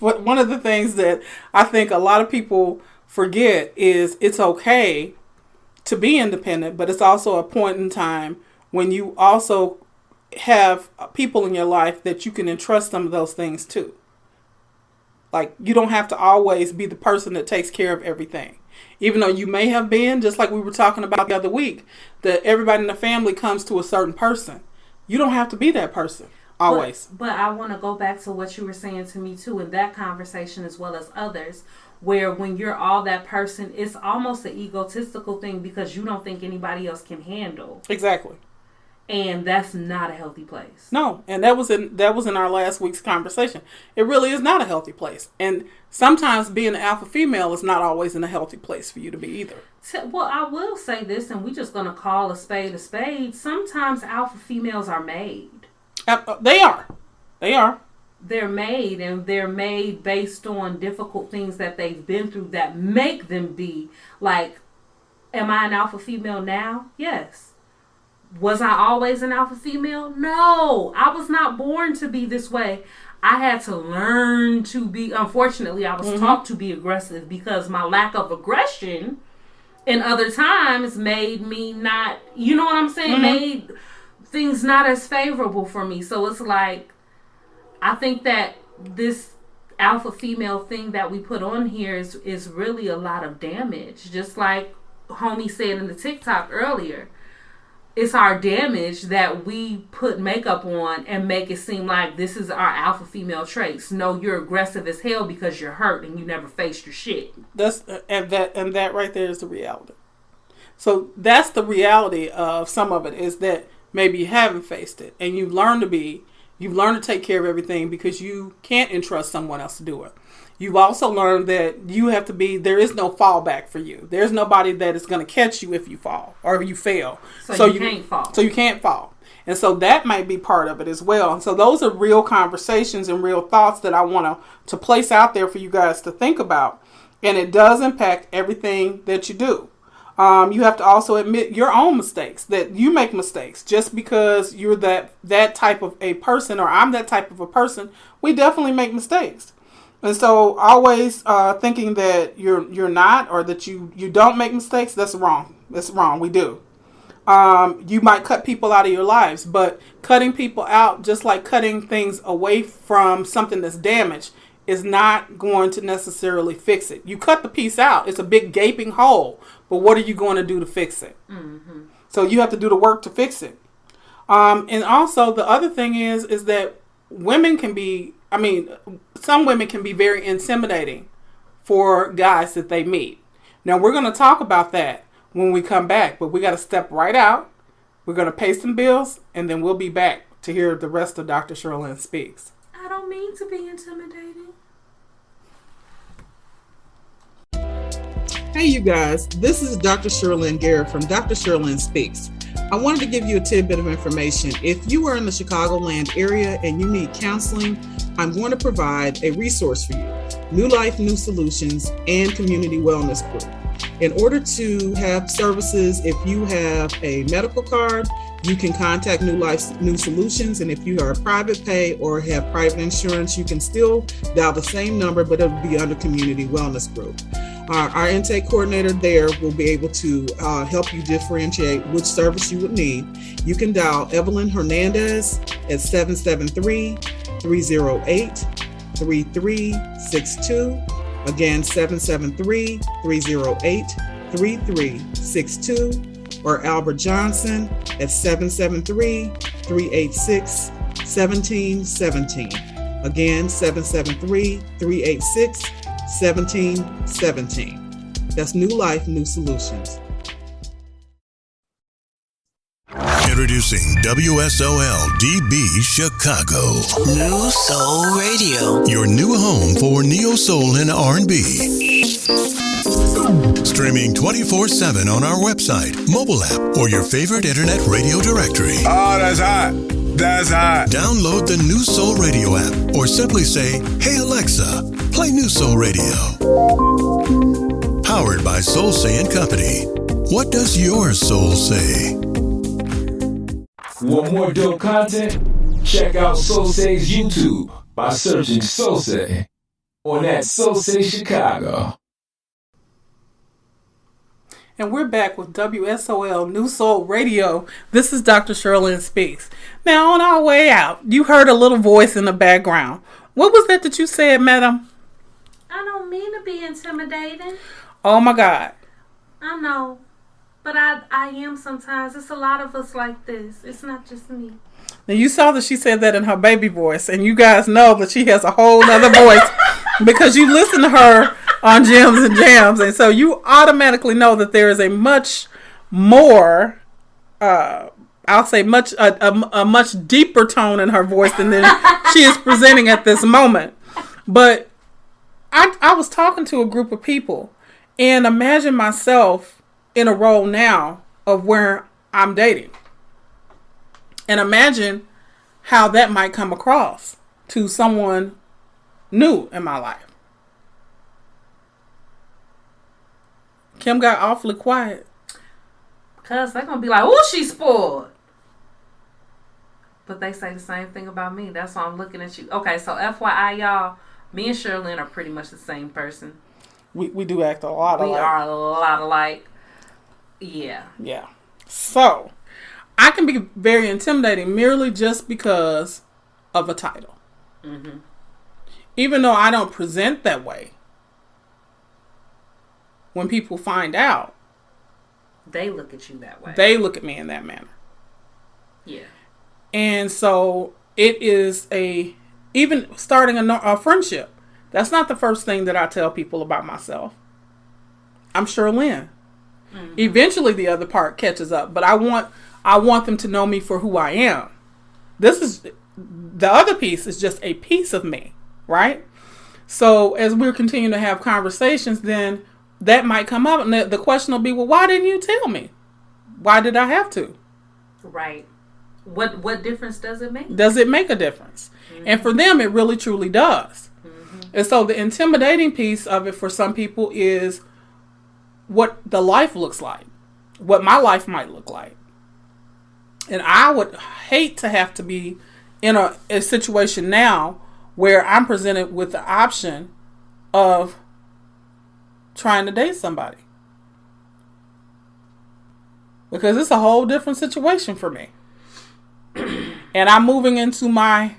one of the things that I think a lot of people forget is it's okay to be independent, but it's also a point in time when you also have people in your life that you can entrust some of those things to. Like, you don't have to always be the person that takes care of everything. Even though you may have been, just like we were talking about the other week, that everybody in the family comes to a certain person. You don't have to be that person. Always. But I want to go back to what you were saying to me too in that conversation as well as others, where when you're all that person, it's almost an egotistical thing because you don't think anybody else can handle. Exactly. And that's not a healthy place. No, and that was in our last week's conversation. It really is not a healthy place. And sometimes being an alpha female is not always in a healthy place for you to be either. Well, I will say this, and we're just going to call a spade a spade. Sometimes alpha females are made. They are. They're made, and they're made based on difficult things that they've been through that make them be like, am I an alpha female now? Yes. Was I always an alpha female? No. I was not born to be this way. I had to learn to be, unfortunately, I was taught to be aggressive because my lack of aggression in other times made me not, you know what I'm saying? Made things not as favorable for me. So it's like, I think that this alpha female thing that we put on here is really a lot of damage. Just like homie said in the TikTok earlier. It's our damage that we put makeup on and make it seem like this is our alpha female traits. No, you're aggressive as hell because you're hurt and you never faced your shit. That right there is the reality. So that's the reality of some of it, is that maybe you haven't faced it and you've learned to take care of everything because you can't entrust someone else to do it. You've also learned that there is no fallback for you. There's nobody that is going to catch you if you fall or you fail. So you can't fall. So you can't fall. And so that might be part of it as well. And so those are real conversations and real thoughts that I want to place out there for you guys to think about. And it does impact everything that you do. You have to also admit your own mistakes, that you make mistakes. Just because you're that type of a person, or I'm that type of a person, we definitely make mistakes. And so always thinking that you're not, or that you don't make mistakes, that's wrong. That's wrong. We do. You might cut people out of your lives, but cutting people out, just like cutting things away from something that's damaged, is not going to necessarily fix it. You cut the piece out. It's a big gaping hole. But what are you going to do to fix it? Mm-hmm. So you have to do the work to fix it. And also the other thing is that some women can be very intimidating for guys that they meet. Now we're going to talk about that when we come back, but we got to step right out. We're going to pay some bills, and then we'll be back to hear the rest of Dr. Sherlyn Speaks. I don't mean to be intimidating. Hey, you guys, this is Dr. Sherlyn Garrett from Dr. Sherlyn Speaks. I wanted to give you a tidbit of information. If you are in the Chicagoland area and you need counseling, I'm going to provide a resource for you, New Life, New Solutions, and Community Wellness Group. In order to have services, if you have a medical card, you can contact New Life, New Solutions. And if you are a private pay or have private insurance, you can still dial the same number, but it'll be under Community Wellness Group. Our intake coordinator there will be able to help you differentiate which service you would need. You can dial Evelyn Hernandez at 773-308-3362. Again, 773-308-3362. Or Albert Johnson at 773-386-1717. Again, 773-386-1717. That's New Life, New Solutions. Introducing WSOL DB Chicago. New Soul Radio. Your new home for neo soul and R&B. Streaming 24/7 on our website, mobile app, or your favorite internet radio directory. Oh, that's hot. That's hot. Download the New Soul Radio app or simply say, "Hey Alexa, play New Soul Radio." Powered by Solsei and Company. What does your soul say? Want more dope content? Check out Solsei's YouTube by searching Solsei on that Solsei Chicago. And we're back with WSOL New Soul Radio. This is Dr. Sherlyn Speaks. Now, on our way out, you heard a little voice in the background. What was that you said, madam? I don't mean to be intimidating. Oh, my God. I know. But I am sometimes. It's a lot of us like this. It's not just me. Now you saw that she said that in her baby voice, and you guys know that she has a whole other voice because you listen to her on Gems and Jams, and so you automatically know that there is a much more, I'll say a much deeper tone in her voice than she is presenting at this moment. But I was talking to a group of people, and imagine myself in a role now of where I'm dating. And imagine how that might come across to someone new in my life. Kim got awfully quiet. Because they're going to be like, oh, she's spoiled. But they say the same thing about me. That's why I'm looking at you. Okay, so FYI, y'all, me and Sherlyn are pretty much the same person. We do act a lot alike. We are a lot alike. Yeah. Yeah. So, I can be very intimidating merely just because of a title. Mm-hmm. Even though I don't present that way, when people find out, they look at you that way. They look at me in that manner. Yeah. And so it is even starting a friendship. That's not the first thing that I tell people about myself. I'm Sherlyn. Mm-hmm. Eventually the other part catches up, but I want them to know me for who I am. The other piece is just a piece of me, right? So as we're continuing to have conversations, then that might come up, and the question will be, well, why didn't you tell me? Why did I have to? Right. What difference does it make? Does it make a difference? Mm-hmm. And for them, it really truly does. Mm-hmm. And so the intimidating piece of it for some people is what the life looks like, what my life might look like. And I would hate to have to be in a situation now where I'm presented with the option of trying to date somebody. Because it's a whole different situation for me. And I'm moving into my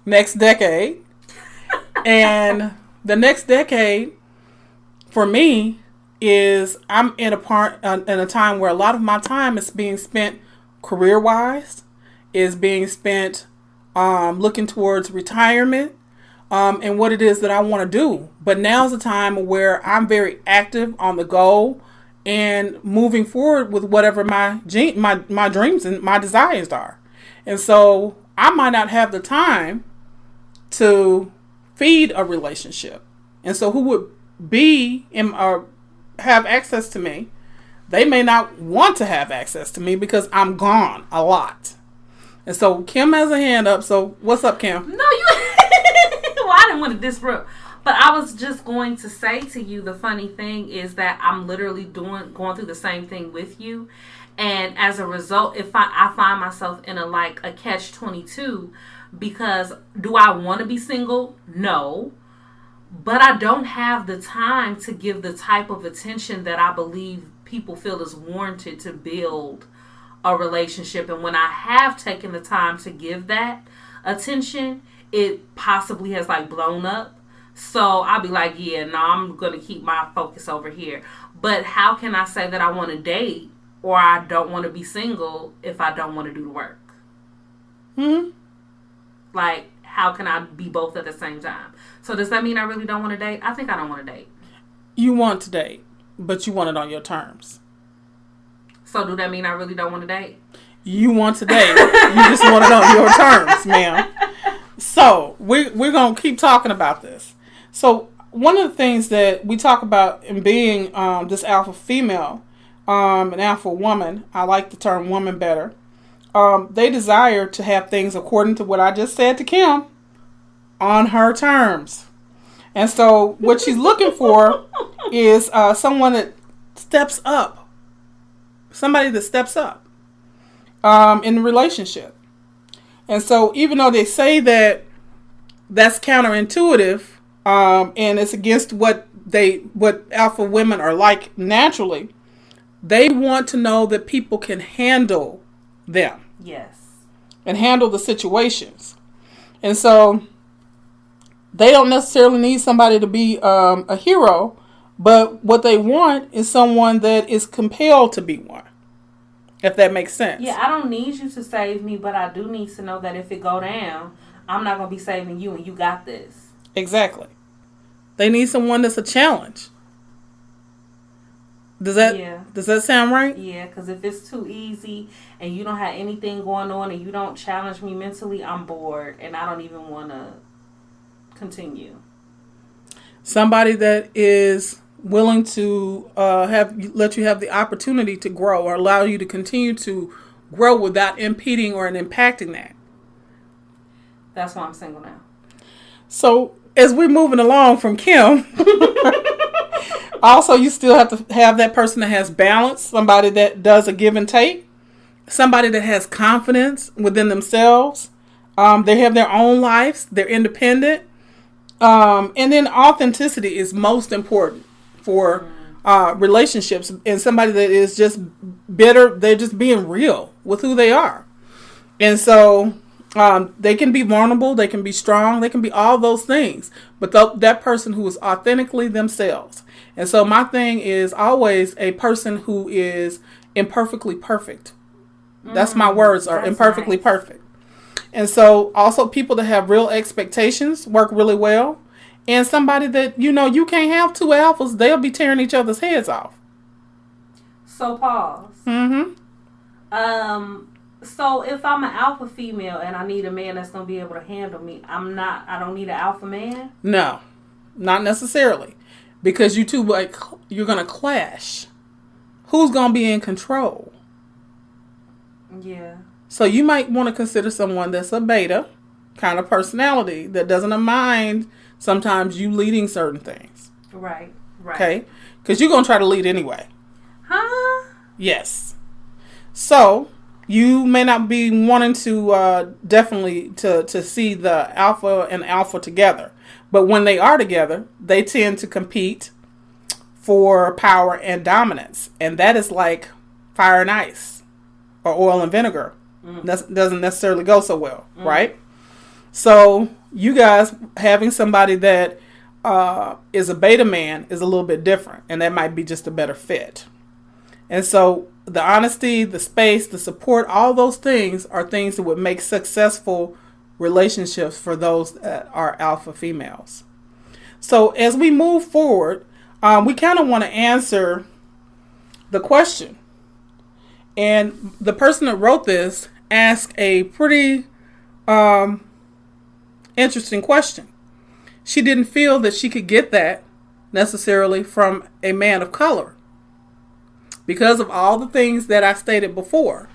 next decade. And the next decade for me is I'm in a time where a lot of my time is being spent career-wise, is being spent looking towards retirement, and what it is that I want to do. But now's the time where I'm very active on the go and moving forward with whatever my dreams and my desires are. And so I might not have the time to feed a relationship. And so who would be or have access to me, they may not want to have access to me because I'm gone a lot. And so Kim has a hand up. So what's up, Kim? No, you. Well, I didn't want to disrupt. But I was just going to say to you, the funny thing is that I'm literally going through the same thing with you. And as a result, if I find myself in a catch-22, because do I want to be single? No. But I don't have the time to give the type of attention that I believe people feel is warranted to build a relationship. And when I have taken the time to give that attention, it possibly has blown up. So I'll be like, yeah, no, I'm going to keep my focus over here. But how can I say that I want to date or I don't want to be single if I don't want to do the work? How can I be both at the same time? So does that mean I really don't want to date? I think I don't want to date. You want to date, but you want it on your terms. So do that mean I really don't want to date? You want to date. You just want it on your terms, ma'am. So we're going to keep talking about this. So one of the things that we talk about in being this alpha female, an alpha woman, I like the term woman better. They desire to have things, according to what I just said to Kim, on her terms. And so what she's looking for is someone that steps up. Somebody that steps up in the relationship. And so even though they say that that's counterintuitive and it's against what alpha women are like naturally, they want to know that people can handle them. Yes. And handle the situations. And so they don't necessarily need somebody to be a hero, but what they want is someone that is compelled to be one. If that makes sense. Yeah, I don't need you to save me, but I do need to know that if it go down, I'm not going to be saving you and you got this. Exactly. They need someone that's a challenge. Does that sound right? Yeah, because if it's too easy and you don't have anything going on and you don't challenge me mentally, I'm bored and I don't even want to continue. Somebody that is willing to let you have the opportunity to grow or allow you to continue to grow without impeding or impacting that. That's why I'm single now. So as we're moving along from Kim, also you still have to have that person that has balance, somebody that does a give and take, somebody that has confidence within themselves. They have their own lives. They're independent. And then authenticity is most important for relationships, and somebody that is just bitter. They're just being real with who they are. And so they can be vulnerable, they can be strong, they can be all those things. But that person who is authentically themselves. And so my thing is always a person who is imperfectly perfect. That's my words, are imperfectly perfect. And so also people that have real expectations work really well. And somebody that, you can't have two alphas, they'll be tearing each other's heads off. So pause. Mm-hmm. So if I'm an alpha female and I need a man that's going to be able to handle me, I don't need an alpha man? No, not necessarily. Because you two, you're going to clash. Who's going to be in control? Yeah. So you might want to consider someone that's a beta kind of personality that doesn't mind sometimes you leading certain things. Right. Okay? Because you're going to try to lead anyway. Huh? Yes. So you may not be wanting to definitely to see the alpha and alpha together. But when they are together, they tend to compete for power and dominance. And that is like fire and ice or oil and vinegar. That doesn't necessarily go so well, right? So you guys having somebody that is a beta man is a little bit different, and that might be just a better fit. And so the honesty, the space, the support, all those things are things that would make successful relationships for those that are alpha females. So as we move forward, we kind of want to answer the question. And the person that wrote this asked a pretty interesting question. She didn't feel that she could get that necessarily from a man of color because of all the things that I stated before.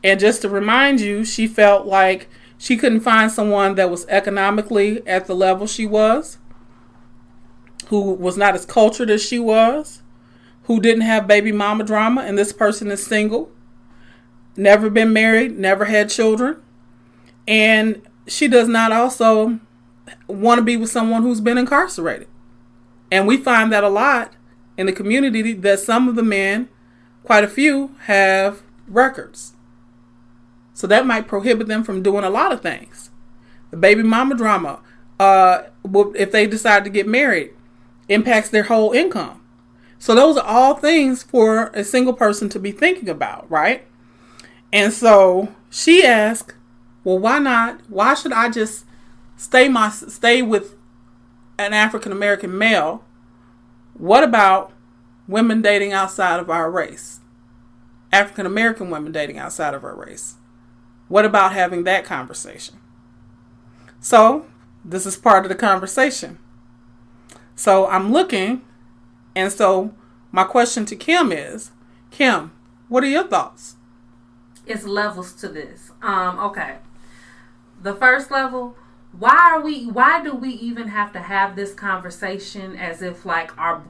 And just to remind you, she felt like she couldn't find someone that was economically at the level she was, who was not as cultured as she was, who didn't have baby mama drama, and this person is single, never been married, never had children, and she does not also want to be with someone who's been incarcerated. And we find that a lot in the community, that some of the men, quite a few, have records. So that might prohibit them from doing a lot of things. The baby mama drama, if they decide to get married, impacts their whole income. So those are all things for a single person to be thinking about, right? And so she asked, well, why not? Why should I just stay with an African American male? What about women dating outside of our race? African American women dating outside of our race. What about having that conversation? So this is part of the conversation. So I'm looking, and so my question to Kim is, Kim, what are your thoughts? It's levels to this. Okay. The first level, why do we even have to have this conversation as if like our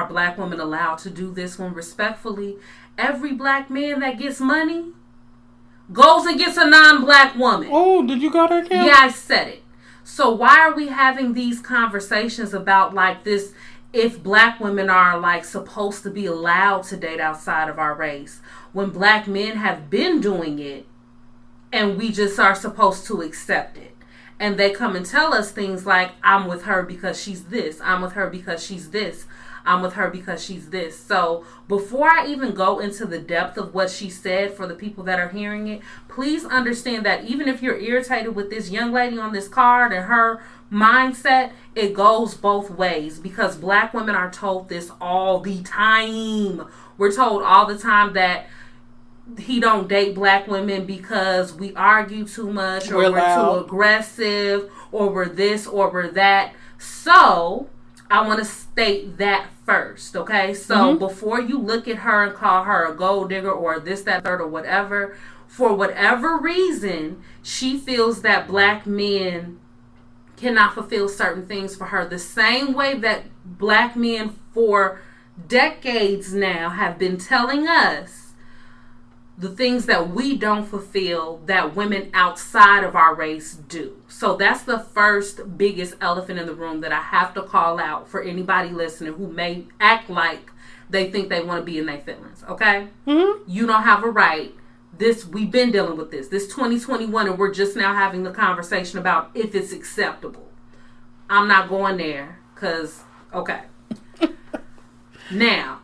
black women allowed to do this, when respectfully, every black man that gets money goes and gets a non-black woman. Oh, did you got her, Kim? Yeah, I said it. So why are we having these conversations about like this, if black women are like supposed to be allowed to date outside of our race, when black men have been doing it and we just are supposed to accept it? And they come and tell us things like, I'm with her because she's this. I'm with her because she's this. I'm with her because she's this. So before I even go into the depth of what she said, for the people that are hearing it, please understand that even if you're irritated with this young lady on this card and her mindset, it goes both ways, because black women are told this all the time. We're told all the time that he don't date black women because we argue too much, or we're too aggressive, or we're this, or we're that. So I want to state that first, okay? So before you look at her and call her a gold digger or this, that, third, or whatever, for whatever reason, she feels that black men cannot fulfill certain things for her. The same way that black men for decades now have been telling us the things that we don't fulfill that women outside of our race do. So that's the first biggest elephant in the room that I have to call out for anybody listening who may act like they think they want to be in their feelings, okay? You don't have a right. We've been dealing with this 2021, and we're just now having the conversation about if it's acceptable. I'm not going there because, okay. Now,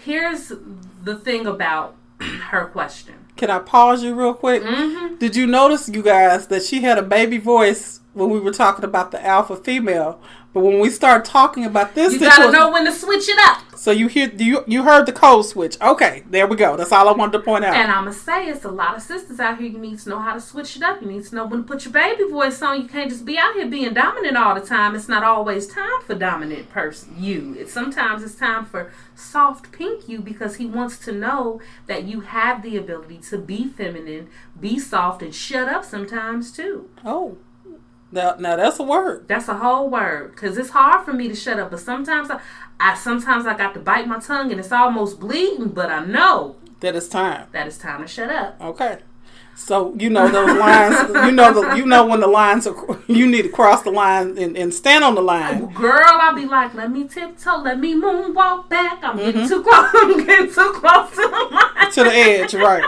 here's the thing about her question. Can I pause you real quick? Did you notice, you guys, that she had a baby voice when we were talking about the alpha female? But when we start talking about this, you gotta know when to switch it up. So you heard the code switch. Okay, there we go. That's all I wanted to point out. And I'm gonna say, it's a lot of sisters out here. You need to know how to switch it up. You need to know when to put your baby voice on. You can't just be out here being dominant all the time. It's not always time for dominant person you. Sometimes it's time for soft pink you, because he wants to know that you have the ability to be feminine, be soft, and shut up sometimes too. Oh. Now that's a word. That's a whole word, because it's hard for me to shut up. But sometimes I got to bite my tongue, and it's almost bleeding. But I know that it's time. That it's time to shut up. Okay. So you know those lines. you know when the lines are. You need to cross the line and stand on the line. Girl, I'll be like, let me tiptoe, let me moonwalk back. I'm getting too close. I'm getting too close to the line. To the edge, right?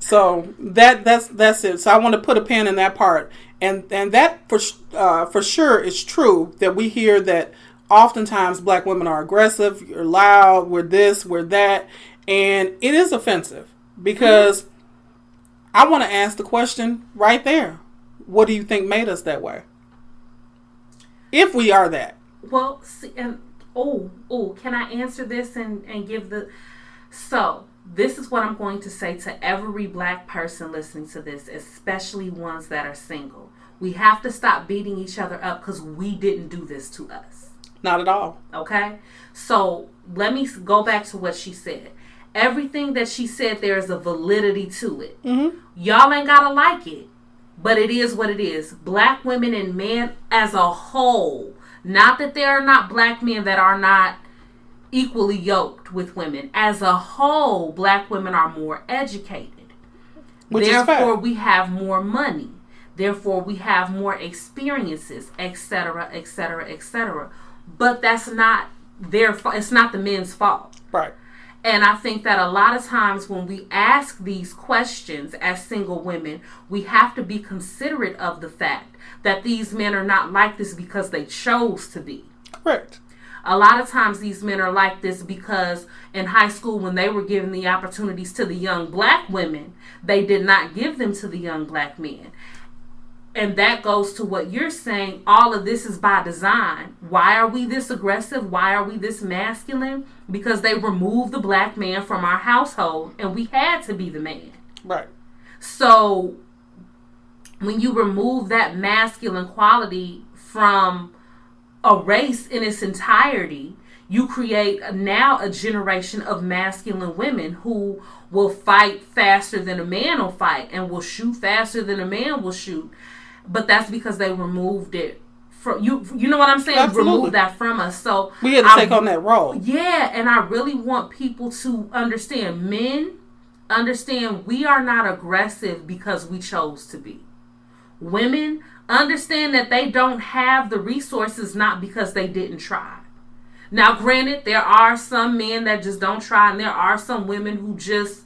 So that's it. So I want to put a pin in that part. And that for sure is true, that we hear that oftentimes black women are aggressive, you're loud, we're this, we're that. And it is offensive, because I want to ask the question right there. What do you think made us that way? If we are that. Well, see, and can I answer this and give the... So, this is what I'm going to say to every black person listening to this, especially ones that are single. We have to stop beating each other up because we didn't do this to us. Not at all. Okay? So let me go back to what she said. Everything that she said, there is a validity to it. Y'all ain't got to like it, but it is what it is. Black women and men as a whole, not that there are not black men that are not equally yoked with women. As a whole, black women are more educated. Therefore, we have more money. Therefore, we have more experiences, etc., etc., etc. But that's not their fault. It's not the men's fault. Right. And I think that a lot of times when we ask these questions as single women, we have to be considerate of the fact that these men are not like this because they chose to be. Correct. A lot of times these men are like this because in high school, when they were giving the opportunities to the young black women, they did not give them to the young black men. And that goes to what you're saying. All of this is by design. Why are we this aggressive? Why are we this masculine? Because they removed the black man from our household and we had to be the man. Right. So when you remove that masculine quality from a race in its entirety, you create now a generation of masculine women who will fight faster than a man will fight and will shoot faster than a man will shoot. But that's because they removed it from you. You know what I'm saying? Absolutely. Remove that from us. So we had to take on that role. Yeah, and I really want people to understand. Men understand we are not aggressive because we chose to be. Women understand that they don't have the resources not because they didn't try. Now, granted, there are some men that just don't try, and there are some women who just,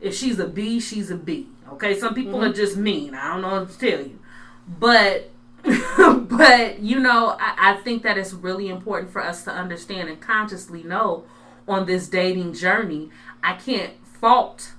if she's a B, she's a B. Okay, some people are just mean. I don't know what to tell you. But But, I think that it's really important for us to understand and consciously know on this dating journey, I can't fault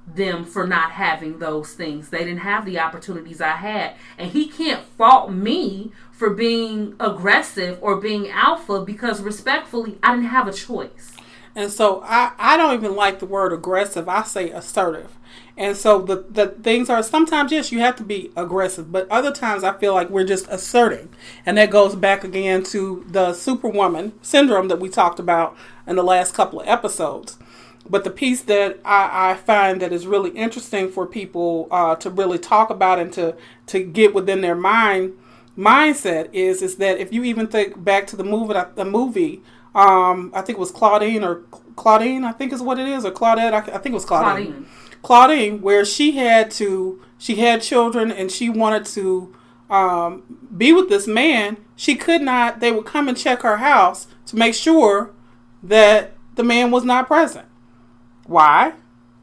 them for not having those things. They didn't have the opportunities I had. And he can't fault me for being aggressive or being alpha because respectfully, I didn't have a choice. And so I don't even like the word aggressive. I say assertive. And so the things are sometimes, yes, you have to be aggressive, but other times I feel like we're just asserting. And that goes back again to the superwoman syndrome that we talked about in the last couple of episodes. But the piece that I find that is really interesting for people to really talk about and to get within their mindset is that if you even think back to the movie, I think it was Claudine, I think is what it is, or Claudette, I think it was Claudine, where she had children and she wanted to be with this man. She could not. They would come and check her house to make sure that the man was not present. Why?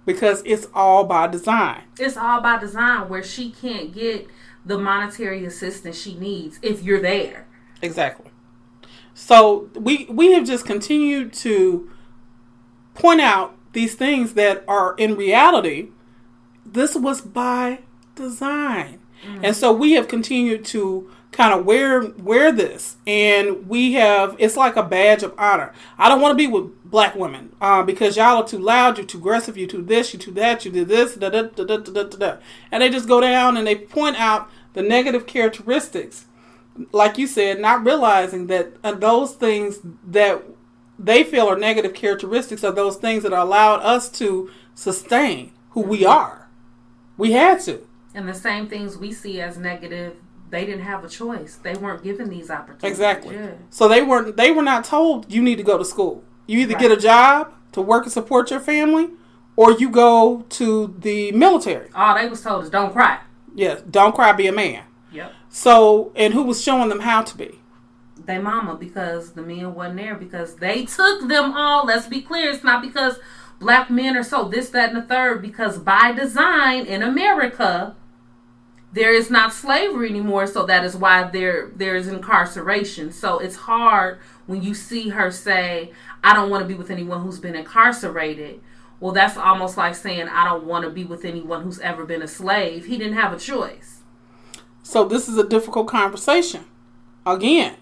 Because it's all by design. It's all by design where she can't get the monetary assistance she needs if you're there. Exactly. So we have just continued to point out these things that are in reality. This was by design. Mm-hmm. And so we have continued to kind of wear this, and it's like a badge of honor. I don't want to be with black women because y'all are too loud, you're too aggressive, you too this, you too that, you do this, da da da da da da da. And they just go down and they point out the negative characteristics, like you said, not realizing that those things that they feel are negative characteristics are those things that are allowed us to sustain who we are. We had to. And the same things we see as negative, they didn't have a choice. They weren't given these opportunities. Exactly. Yeah. So they were not told you need to go to school. You either get a job to work and support your family, or you go to the military. All they was told is don't cry. Yes, don't cry, be a man. Yep. So, and who was showing them how to be? They mama, because the men wasn't there, because they took them all. Let's be clear. It's not because black men are so this, that, and the third, because by design in America, there is not slavery anymore, so that is why there is incarceration. So it's hard when you see her say, I don't want to be with anyone who's been incarcerated. Well, that's almost like saying, I don't want to be with anyone who's ever been a slave. He didn't have a choice. So this is a difficult conversation, again,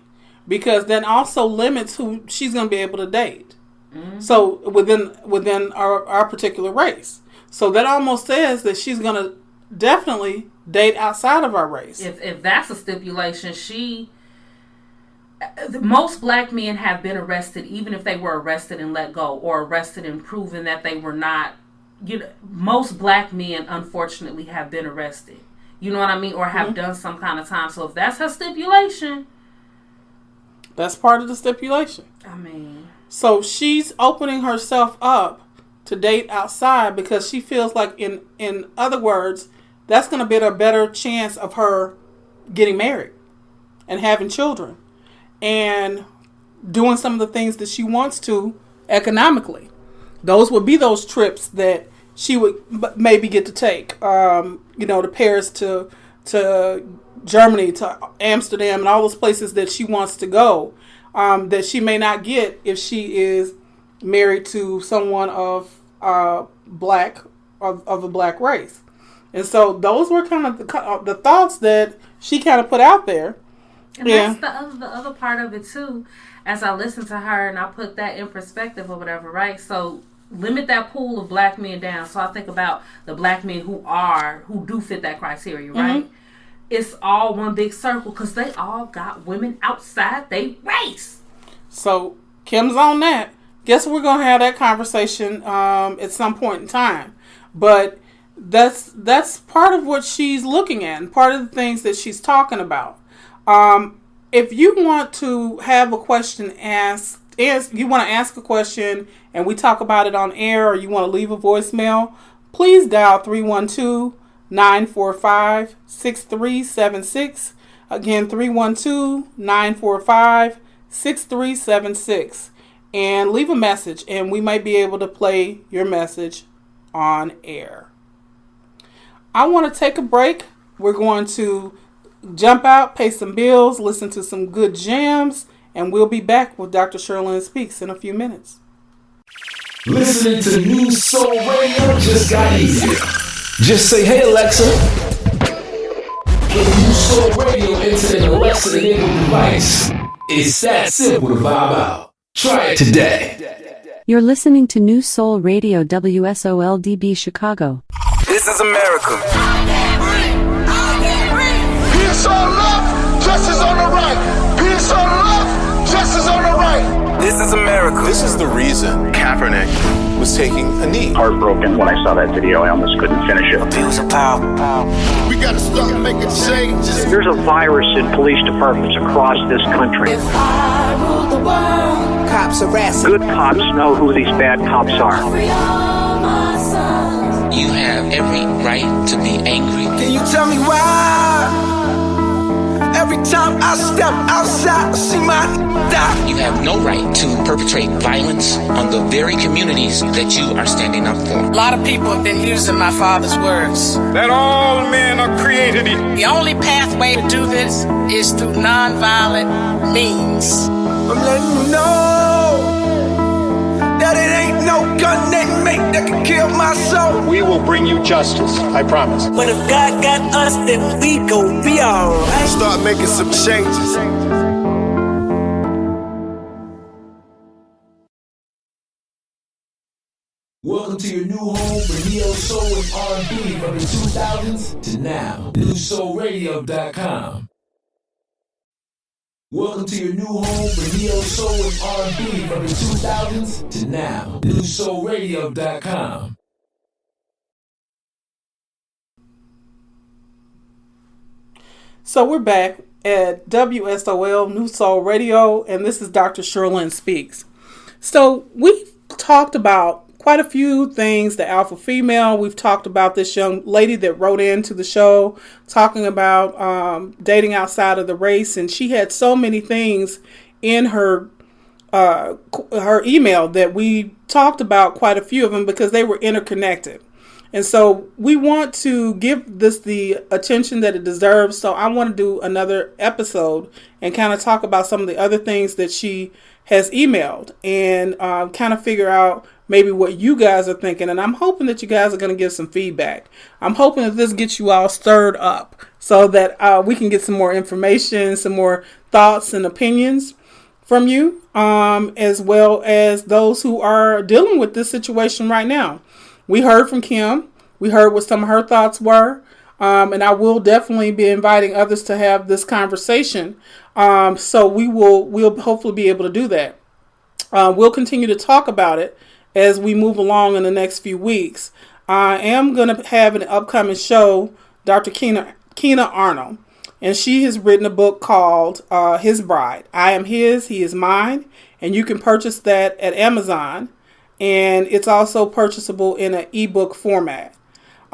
because that also limits who she's going to be able to date. Mm-hmm. So within our particular race. So that almost says that she's going to definitely date outside of our race. If that's a stipulation, most black men have been arrested, even if they were arrested and let go, or arrested and proven that they were not. Most black men, unfortunately, have been arrested. You know what I mean? Or have done some kind of time. So if that's her stipulation, that's part of the stipulation. I mean, so she's opening herself up to date outside because she feels like, in other words, that's going to be a better chance of her getting married and having children and doing some of the things that she wants to economically. Those would be those trips that she would maybe get to take, to Paris, to Germany, to Amsterdam, and all those places that she wants to go, that she may not get if she is married to someone of a black race. And so those were kind of the thoughts that she kind of put out there. And that's the other part of it too. As I listen to her and I put that in perspective or whatever, right? So limit that pool of black men down. So I think about the black men who do fit that criteria, right? Mm-hmm. It's all one big circle because they all got women outside they race. So Kim's on that. Guess we're gonna have that conversation at some point in time, but that's part of what she's looking at and part of the things that she's talking about. If you want to have a question asked, you want to ask a question and we talk about it on air, or you want to leave a voicemail, please dial 312-945-6376. Again, 312-945-6376. And leave a message, and we might be able to play your message on air. I want to take a break. We're going to jump out, pay some bills, listen to some good jams, and we'll be back with Dr. Sherlyn Speaks in a few minutes. Listening to New Soul Radio just got easier. Just say, "Hey Alexa, put New Soul Radio into an Alexa-enabled device." It's that simple to vibe out. Try it today. You're listening to New Soul Radio WSOLDB Chicago. This is America. Peace on left, justice on the right. Peace on left, justice on the right. This is America. This is the reason Kaepernick was taking a knee. Heartbroken when I saw that video. I almost couldn't finish it. Abuse of power. We gotta start making changes. There's a virus in police departments across this country. If I ruled the world, cops harass. Good cops know who these bad cops are. You have every right to be angry. Can you tell me why? Every time I step outside, I see my die. You have no right to perpetrate violence on the very communities that you are standing up for. A lot of people have been using my father's words. That all men are created equal. The only pathway to do this is through nonviolent means. I'm letting you know that it ain't no gun they make that can kill my soul. We will bring you justice, I promise. But if God got us, then we gon' be alright. Start making some changes. Welcome to your new home for neo soul and R&B from the 2000s to now. NewSoulRadio.com. Welcome to your new home for neo soul and R&B from the 2000s to now. NewSoulRadio.com. So we're back at WSOL New Soul Radio, and this is Dr. Sherlyn Speaks. So we've talked about quite a few things, the alpha female. We've talked about this young lady that wrote into the show talking about dating outside of the race, and she had so many things in her email that we talked about, quite a few of them, because they were interconnected. And so we want to give this the attention that it deserves. So I want to do another episode and kind of talk about some of the other things that she has emailed and kind of figure out maybe what you guys are thinking. And I'm hoping that you guys are going to give some feedback. I'm hoping that this gets you all stirred up so that we can get some more information, some more thoughts and opinions from you, as well as those who are dealing with this situation right now. We heard from Kim. We heard what some of her thoughts were. And I will definitely be inviting others to have this conversation. So we'll hopefully be able to do that. We'll continue to talk about it as we move along in the next few weeks. I am going to have an upcoming show, Dr. Kina Arnold. And she has written a book called His Bride. I am his, he is mine. And you can purchase that at Amazon. And it's also purchasable in an ebook format,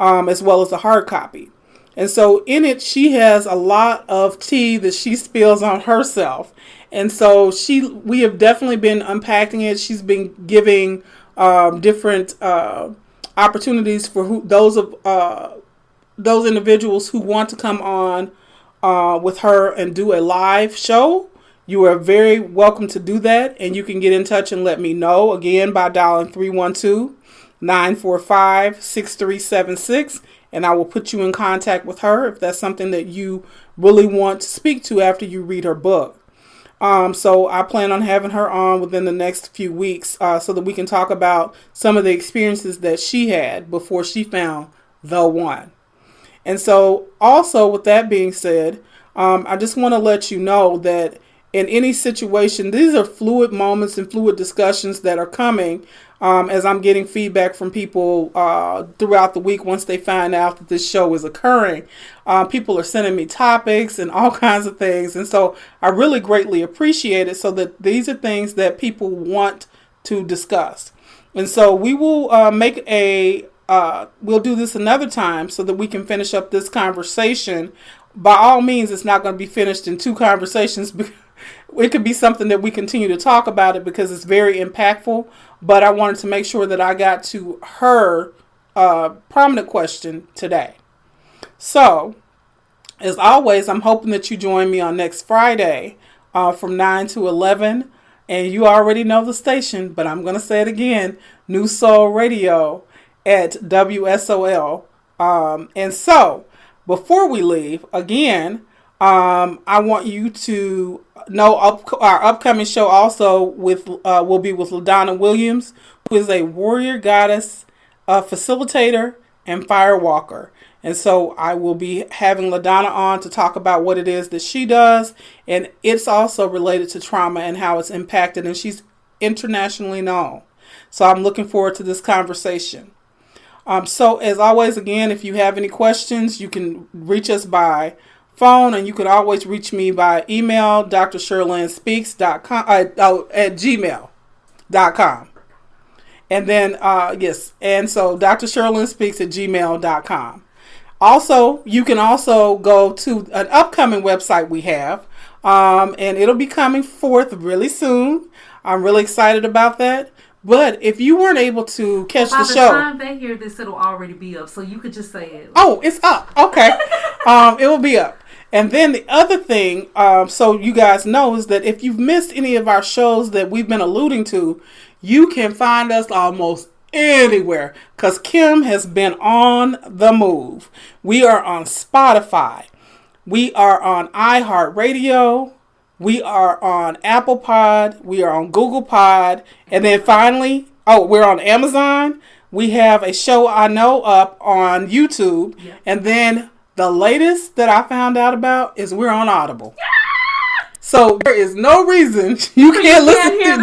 as well as a hard copy. And so in it, she has a lot of tea that she spills on herself. And so we have definitely been unpacking it. She's been giving different opportunities for those individuals who want to come on with her and do a live show. You are very welcome to do that, and you can get in touch and let me know, again, by dialing 312-945-6376, and I will put you in contact with her if that's something that you really want to speak to after you read her book. So I plan on having her on within the next few weeks so that we can talk about some of the experiences that she had before she found the one. And so also, with that being said, I just want to let you know that in any situation, these are fluid moments and fluid discussions that are coming as I'm getting feedback from people throughout the week once they find out that this show is occurring. People are sending me topics and all kinds of things. And so I really greatly appreciate it, so that these are things that people want to discuss. And so we will we'll do this another time so that we can finish up this conversation. By all means, it's not going to be finished in two conversations. It could be something that we continue to talk about it because it's very impactful, but I wanted to make sure that I got to her prominent question today. So As always, I'm hoping that you join me on next Friday from 9 to 11. And you already know the station, but I'm going to say it again, New Soul Radio at WSOL. And so, before we leave, again, I want you to know our upcoming show also will be with LaDonna Williams, who is a warrior goddess, facilitator, and firewalker. And so I will be having LaDonna on to talk about what it is that she does. And it's also related to trauma and how it's impacted. And she's internationally known. So I'm looking forward to this conversation. So as always, again, if you have any questions, you can reach us by phone. And you can always reach me by email, drshirleyspeaks.com at gmail.com. And then, yes. And so drshirleyspeaks@gmail.com. Also, you can also go to an upcoming website we have, and it'll be coming forth really soon. I'm really excited about that. But if you weren't able to catch the show, by the time they hear this, it'll already be up. So you could just say it. Oh, it's up. Okay, it will be up. And then the other thing, so you guys know, is that if you've missed any of our shows that we've been alluding to, you can find us almost anywhere, because Kim has been on the move. We are on Spotify. We are on iHeartRadio. We are on Apple Pod. We are on Google Pod. And then finally, we're on Amazon. We have a show I know up on YouTube. Yeah. And then the latest that I found out about is we're on Audible. Yeah! So there is no reason you can't hear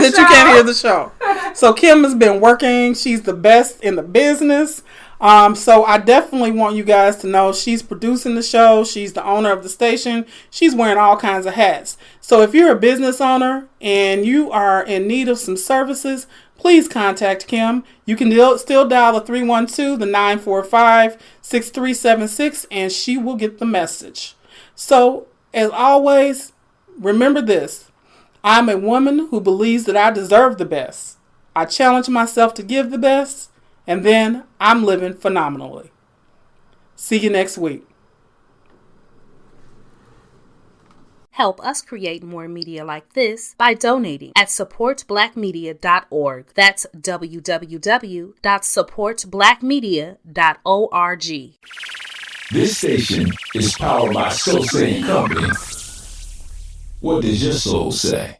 the show. So Kim has been working. She's the best in the business. So I definitely want you guys to know she's producing the show. She's the owner of the station. She's wearing all kinds of hats. So if you're a business owner and you are in need of some services, please contact Kim. You can still dial the 312-945-6376 and she will get the message. So as always, remember this. I'm a woman who believes that I deserve the best. I challenge myself to give the best, and then I'm living phenomenally. See you next week. Help us create more media like this by donating at supportblackmedia.org. That's www.supportblackmedia.org. This station is powered by Solsei Company. What does your soul say?